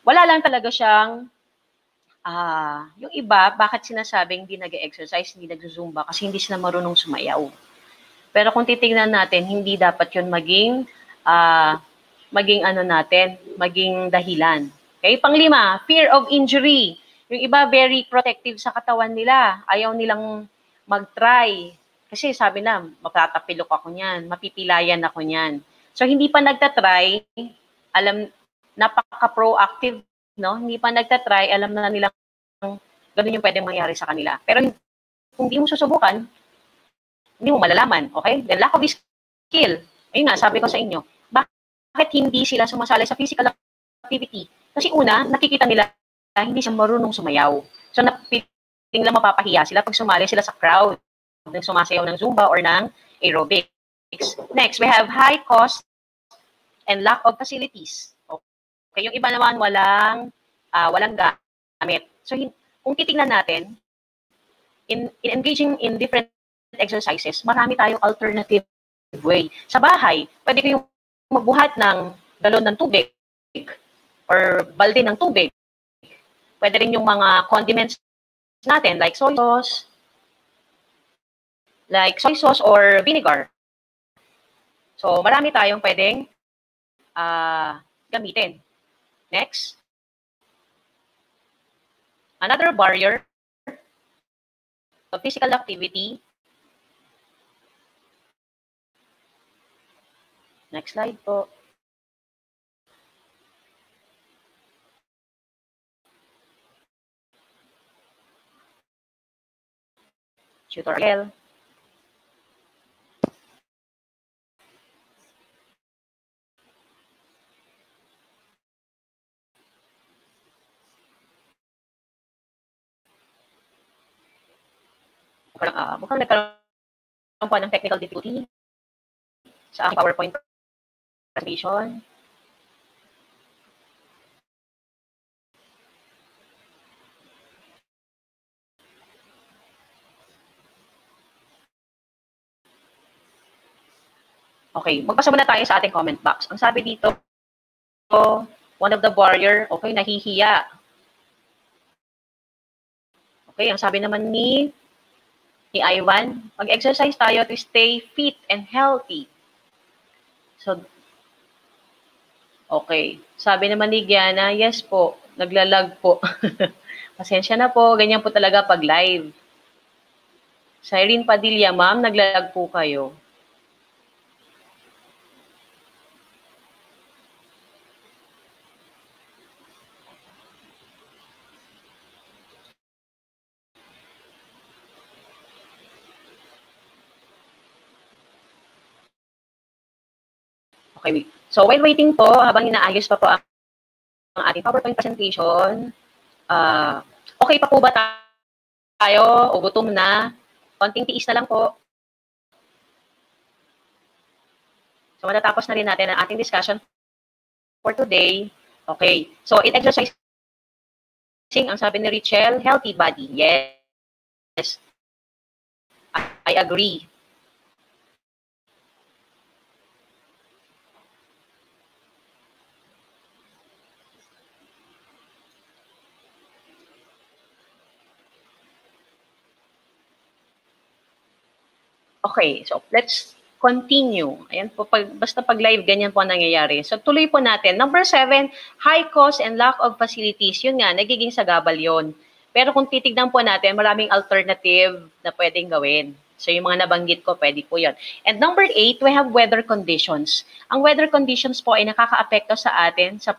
wala lang talaga siyang yung iba, bakit sinasabing hindi nag-exercise, hindi nag-zumba? Kasi hindi sila marunong sumayaw. Pero kung titingnan natin, hindi dapat yun maging dahilan. Okay? Panglima, fear of injury. Yung iba, very protective sa katawan nila. Ayaw nilang mag-try. Kasi sabi na, magtatapilok ako niyan, mapipilayan ako niyan. So, hindi pa nagtatry, napaka-proactive, no? Hindi pa nagtatry, alam na nilang ganun yung pwedeng mangyari sa kanila. Pero kung hindi mo susubukan, hindi mo malalaman, okay? Then lack of skill. Ayun nga, sabi ko sa inyo, bakit hindi sila sumasali sa physical activity? Kasi una, nakikita nila hindi siya marunong sumayaw. So, napiling lang mapapahiya sila pag sumali sila sa crowd, ng sumasayaw ng Zumba or ng aerobics. Next, we have high cost and lack of facilities. Okay, yung iba naman walang gamit. So, kung titingnan natin, in engaging in different exercises, marami tayong alternative way. Sa bahay, pwede kayong magbuhat ng galon ng tubig or balde ng tubig. Pwede rin yung mga condiments natin like soy sauce or vinegar. So, marami tayong pwedeng gamitin. Next. Another barrier of physical activity. Next slide po. Tutorial. Mukhang nagkaroon po ng technical difficulty sa aking PowerPoint presentation. Okay, magpasa muna tayo sa ating comment box. Ang sabi dito, one of the barrier, okay, nahihiya. Okay, ang sabi naman ni Ivan, mag-exercise tayo to stay fit and healthy. So, okay. Sabi naman ni Gianna, yes po, naglalag po. Pasensya na po, ganyan po talaga pag live. Cyrene Padilla, ma'am, naglalag po kayo. Okay, so while waiting po, habang inaayos pa po ang ating PowerPoint presentation, okay pa po ba tayo o gutom na? Konting tiis na lang po. So matatapos na rin natin ang ating discussion for today. Okay, so in exercising, ang sabi ni Richelle, healthy body. Yes, I agree. Okay, so let's continue. Ayan po, basta pag live, ganyan po ang nangyayari. So tuloy po natin. Number 7, high cost and lack of facilities. Yun nga, nagiging sagabal yun. Pero kung titignan po natin, maraming alternative na pwedeng gawin. So yung mga nabanggit ko, pwede po yun. And number 8, we have weather conditions. Ang weather conditions po ay nakaka-apekto sa atin sa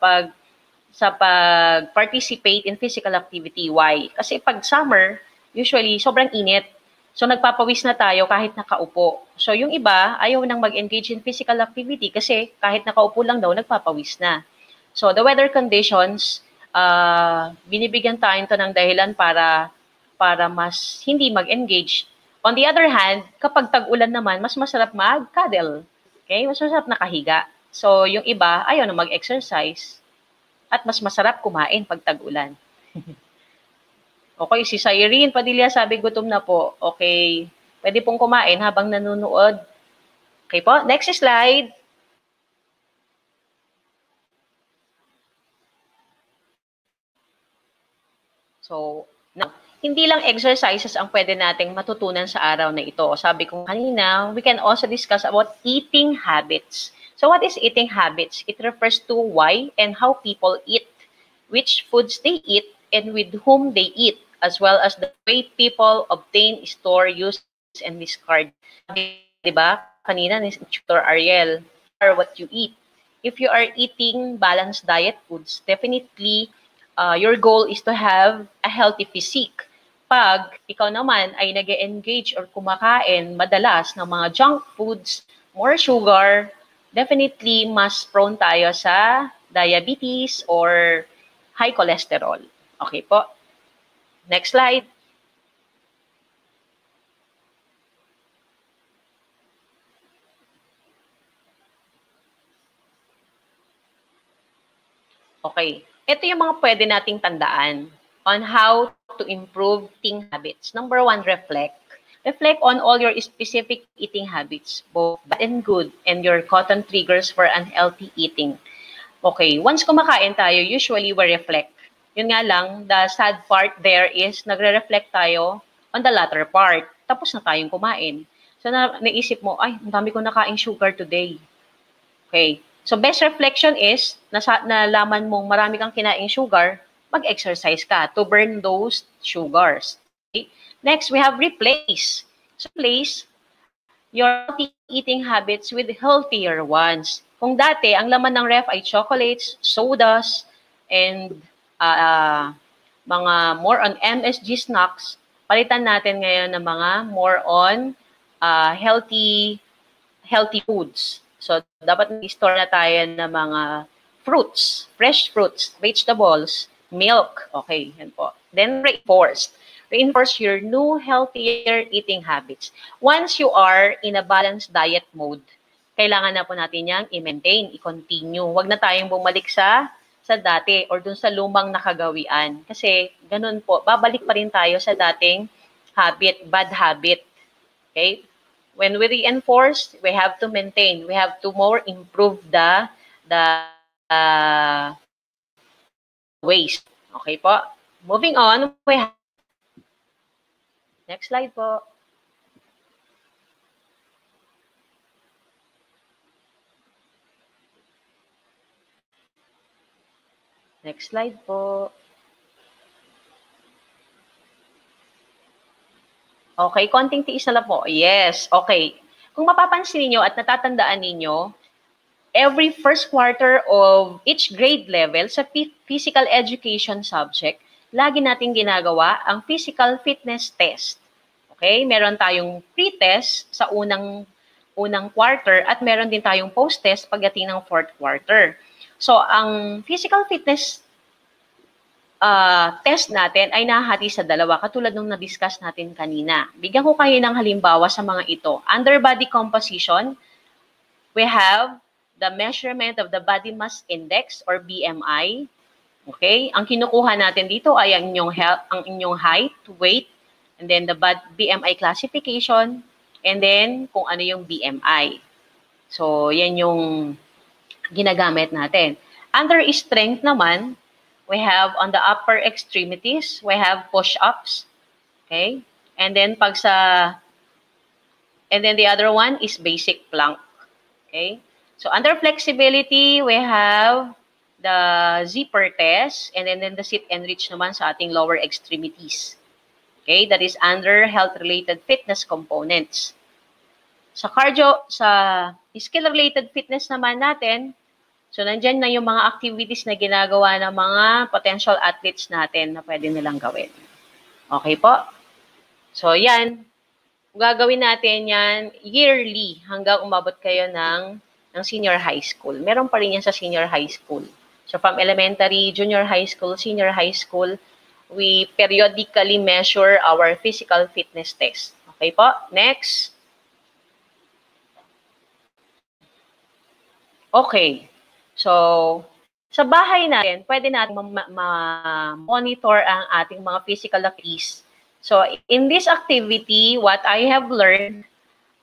sa pag-participate in physical activity. Why? Kasi pag summer, usually sobrang init. So nagpapawis na tayo kahit nakaupo. So yung iba, ayaw nang mag-engage in physical activity kasi kahit nakaupo lang daw, nagpapawis na. So the weather conditions, binibigyan tayo ito ng dahilan para mas hindi mag-engage. On the other hand, kapag tag-ulan naman, mas masarap mag-cuddle. Okay? Mas masarap nakahiga. So yung iba, ayaw na mag-exercise. At mas masarap kumain pag tag-ulan. Okay, si Cyrene Padilla sabi gutom na po. Okay, pwede pong kumain habang nanonood. Okay po, next slide. So, now, hindi lang exercises ang pwede nating matutunan sa araw na ito. Sabi ko kanina, we can also discuss about eating habits. So what is eating habits? It refers to why and how people eat, which foods they eat, and with whom they eat, as well as the way people obtain, store, use, and discard. Diba? Kanina ni Tutor Ariel, or what you eat. If you are eating balanced diet foods, definitely your goal is to have a healthy physique. Pag ikaw naman ay nag-engage or kumakain madalas ng mga junk foods, more sugar, definitely mas prone tayo sa diabetes or high cholesterol. Okay po. Next slide. Okay. Ito yung mga pwede nating tandaan on how to improve eating habits. Number 1, reflect. Reflect on all your specific eating habits, both bad and good, and your common triggers for unhealthy eating. Okay, once kumakain tayo, usually we reflect. Yun nga lang, the sad part there is nagre-reflect tayo on the latter part. Tapos na tayong kumain. So naisip mo, ay, ang dami ko nakain sugar today. Okay. So best reflection is, nalaman mong marami kang kinaing sugar, mag-exercise ka to burn those sugars. Okay? Next, we have replace. So replace your healthy eating habits with healthier ones. Kung dati, ang laman ng ref ay chocolates, sodas, and mga more on MSG snacks, palitan natin ngayon ng mga more on healthy foods. So, dapat i-store na tayo ng mga fruits, fresh fruits, vegetables, milk. Okay, yan po. Then, reinforce. Reinforce your new, healthier eating habits. Once you are in a balanced diet mode, kailangan na po natin yang i-maintain, i-continue. Huwag na tayong bumalik sa dati or dun sa lumang nakagawian. Kasi, ganun po, babalik pa rin tayo sa dating habit, bad habit. Okay? When we reinforce, we have to maintain. We have to more improve the ways. Okay po. Moving on, we have next slide po. Next slide po. Okay, konting tiis na lang po. Yes, okay. Kung mapapansin niyo at natatandaan niyo, every first quarter of each grade level sa physical education subject, lagi nating ginagawa ang physical fitness test. Okay? Meron tayong pre-test sa unang quarter at meron din tayong post-test pagdating ng fourth quarter. So, ang physical fitness test natin ay nahati sa dalawa, katulad nung na-discuss natin kanina. Bigyan ko kayo ng halimbawa sa mga ito. Under body composition, we have the measurement of the body mass index or BMI. Okay? Ang kinukuha natin dito ay ang inyong height, weight, and then the BMI classification, and then kung ano yung BMI. So, yan yung ginagamit natin. Under strength naman, we have on the upper extremities, we have push-ups. Okay? And then the other one is basic plank. Okay? So under flexibility, we have the zipper test and then the sit and reach naman sa ating lower extremities. Okay? That is under health-related fitness components. Sa skill-related fitness naman natin, So, nandyan na yung mga activities na ginagawa ng mga potential athletes natin na pwede nilang gawin. Okay po? So, yan. Gagawin natin yan yearly hanggang umabot kayo ng senior high school. Meron pa rin yan sa senior high school. So, from elementary, junior high school, senior high school, we periodically measure our physical fitness test. Okay po? Next. Okay. So, sa bahay natin, pwede natin ma-monitor ang ating mga physical activities. So, in this activity, what I have learned,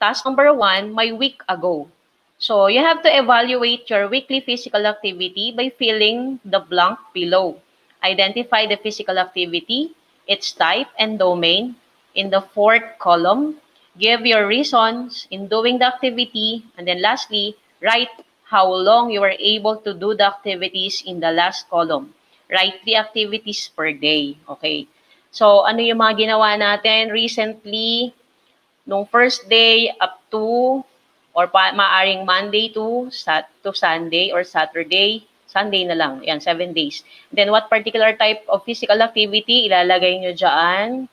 task number 1, my week ago. So, you have to evaluate your weekly physical activity by filling the blank below. Identify the physical activity, its type and domain in the 4th column. Give your reasons in doing the activity. And then lastly, write how long you were able to do the activities in the last column. Write 3 activities per day. Okay. So, ano yung mga ginawa natin recently? Nung first day up to, or maaring Monday to Sunday or Saturday. Sunday na lang. Yan, 7 days. Then, what particular type of physical activity ilalagay nyo dyan?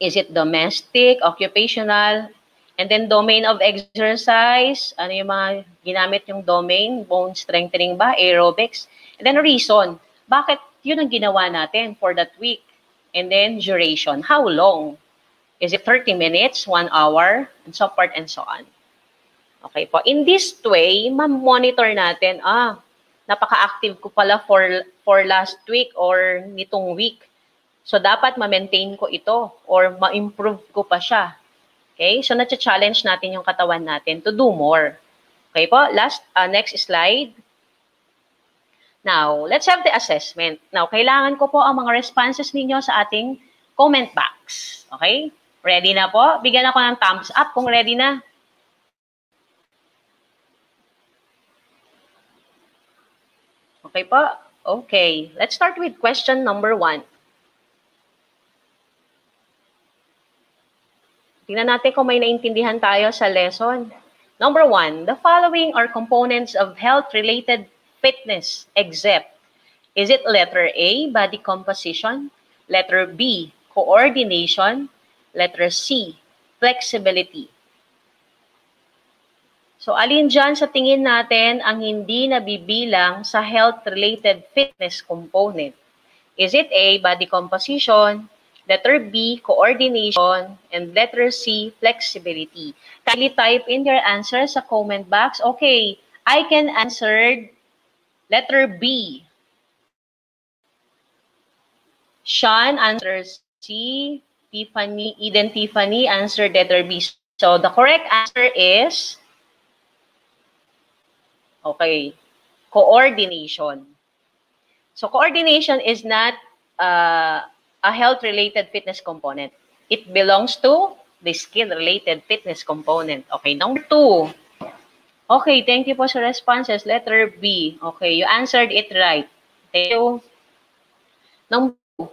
Is it domestic, occupational? And then domain of exercise, ano yung mga ginamit yung domain, bone strengthening ba, aerobics. And then reason, bakit yun ang ginawa natin for that week? And then duration, how long? Is it 30 minutes, 1 hour, and so forth and so on. Okay po. In this way, ma-monitor natin, napaka-active ko pala for last week or nitong week. So dapat ma-maintain ko ito or ma-improve ko pa siya. Okay? So, na-challenge natin yung katawan natin to do more. Okay po? Next slide. Now, let's have the assessment. Now, kailangan ko po ang mga responses ninyo sa ating comment box. Okay? Ready na po? Bigyan ako ng thumbs up kung ready na. Okay po? Okay. Let's start with question number 1. Tingnan natin kung may naintindihan tayo sa lesson. Number 1, the following are components of health-related fitness except. Is it letter A, body composition? Letter B, coordination? Letter C, flexibility? So, alin dyan sa tingin natin ang hindi nabibilang sa health-related fitness component? Is it A, body composition? Letter B, coordination, and letter C, flexibility. Kindly type in your answer sa comment box. Okay, I can answer letter B. Sean answers C. Tiffany answered letter B. So the correct answer is, okay, coordination. So coordination is not a health-related fitness component. It belongs to the skill-related fitness component. Okay, number 2. Okay, thank you po sa responses. Letter B. Okay, you answered it right. Thank you. Number 2.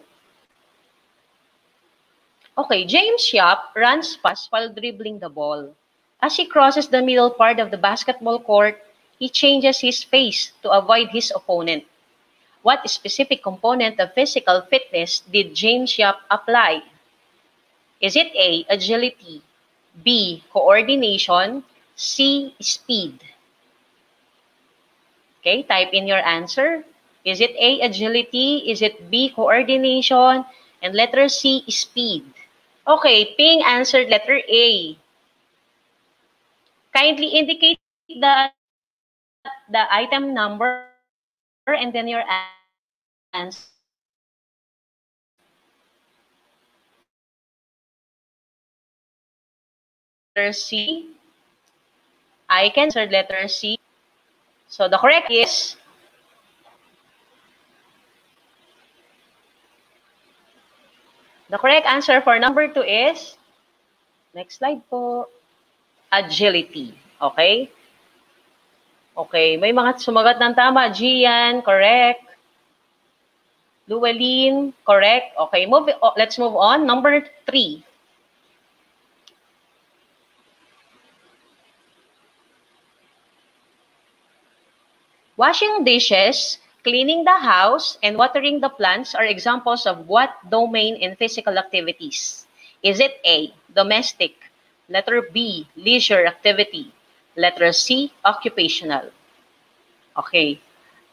Okay, James Yap runs fast while dribbling the ball. As he crosses the middle part of the basketball court, he changes his face to avoid his opponent. What specific component of physical fitness did James Yap apply? Is it A, agility, B, coordination, C, speed? Okay, type in your answer. Is it A, agility? Is it B, coordination? And letter C, speed. Okay, Ping answered letter A. Kindly indicate the item number and then your answer. Letter C. I can answer letter C. So the correct is the correct answer for number 2 is, next slide po, agility. Okay? Okay, may mga sumagot ng tama. Gian, correct. Llewellyn, correct. Okay, let's move on. Number 3. Washing dishes, cleaning the house, and watering the plants are examples of what domain in physical activities? Is it A, domestic? Letter B, leisure activity. Letter C, occupational. Okay.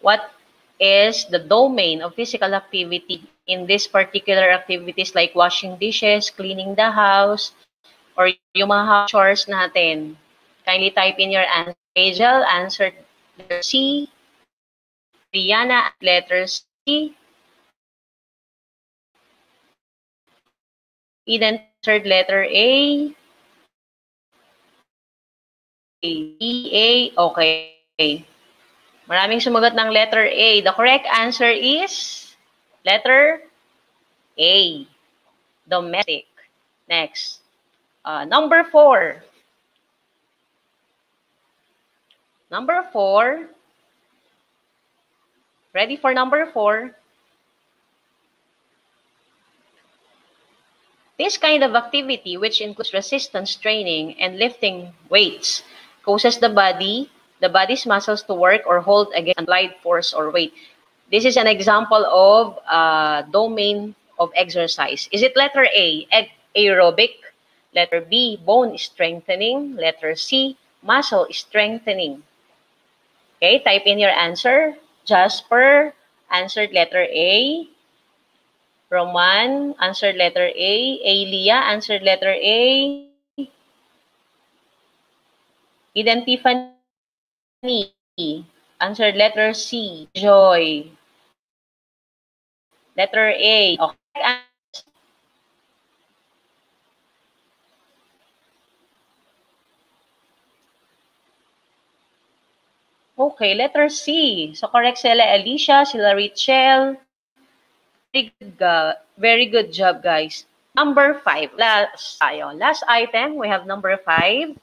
What is the domain of physical activity in this particular activities like washing dishes, cleaning the house, or yung mga house chores natin? Kindly type in your answer. Angel answered letter C. Rihanna, letter C. Eden answered letter A. A. Okay. Maraming sumagot ng letter A. The correct answer is letter A. Domestic. Next. Number 4. Number 4. Ready for number 4? This kind of activity, which includes resistance training and lifting weights, causes the body's muscles to work or hold against applied force or weight. This is an example of domain of exercise. Is it letter A, aerobic? Letter B, bone strengthening. Letter C, muscle strengthening. Okay, type in your answer. Jasper answered letter A. Roman answered letter A. Alia answered letter A. Eden Tiffany answered letter C. Joy. Letter A. Okay. Okay, letter C. So correct sila Alicia, sila Rachel. Very good job, guys. Number 5. Last item, we have number 5.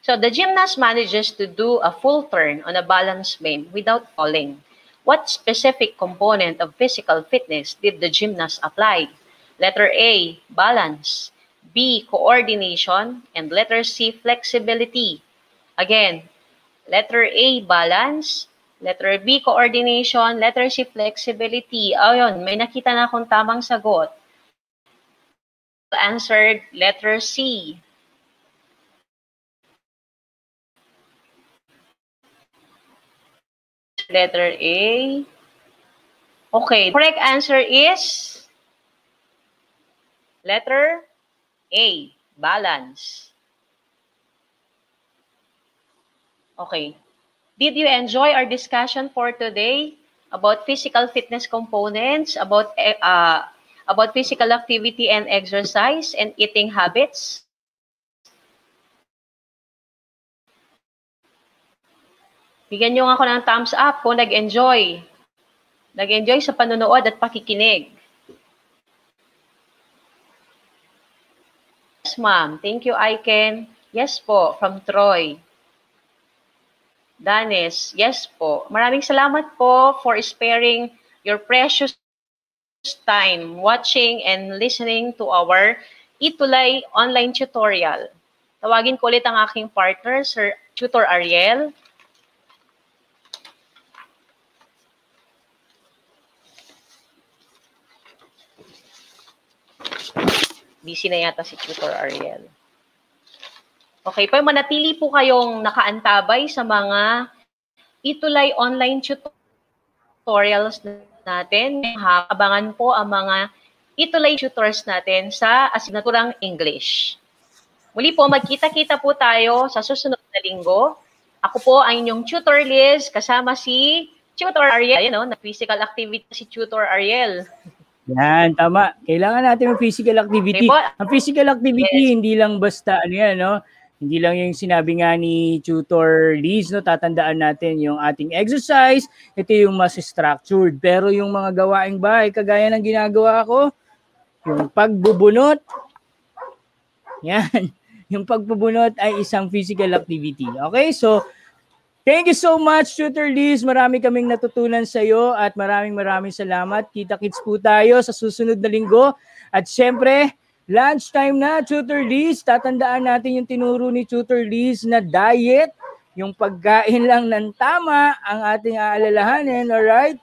So the gymnast manages to do a full turn on a balance beam without falling. What specific component of physical fitness did the gymnast apply? Letter A, balance. B, coordination. And letter C, flexibility. Again, letter A, balance. Letter B, coordination. Letter C, flexibility. Ayun, may nakita na akong tamang sagot. Answered letter C. Letter A. Okay, correct answer is letter A, balance. Okay. Did you enjoy our discussion for today about physical fitness components, about physical activity and exercise and eating habits? Bigyan nyo ako ng thumbs up kung nag-enjoy. Nag-enjoy sa panonood at pakikinig. Yes, ma'am. Thank you, Aiken. Yes po, from Troy. Danis, yes po. Maraming salamat po for sparing your precious time watching and listening to our Itulay online tutorial. Tawagin ko ulit ang aking partner, Sir Tutor Ariel. Busy na yata si Tutor Ariel. Okay, pero manatili po kayong nakaantabay sa mga Itulay online tutorials natin. Abangan po ang mga Itulay tutors natin sa asignaturang English. Muli po, magkita-kita po tayo sa susunod na linggo. Ako po ang inyong Tutor Liz, kasama si Tutor Ariel. Ayan, na physical activity si Tutor Ariel. Yan, tama. Kailangan natin ng physical activity. Okay, ang physical activity, yes, hindi lang basta, ano yan, no? Hindi lang yung sinabi nga ni Tutor Liz, no? Tatandaan natin yung ating exercise. Ito yung mas structured. Pero yung mga gawaing bahay, kagaya ng ginagawa ko, yung pagbubunot, yan. Yung pagbubunot ay isang physical activity. Okay, so Thank you so much, Tutor Liz. Marami kaming natutunan sa iyo at maraming salamat. Kita-kits po tayo sa susunod na linggo. At syempre, lunchtime na, Tutor Liz. Tatandaan natin yung tinuro ni Tutor Liz na diet, yung pagkain lang ng tama ang ating aalalahanin, alright?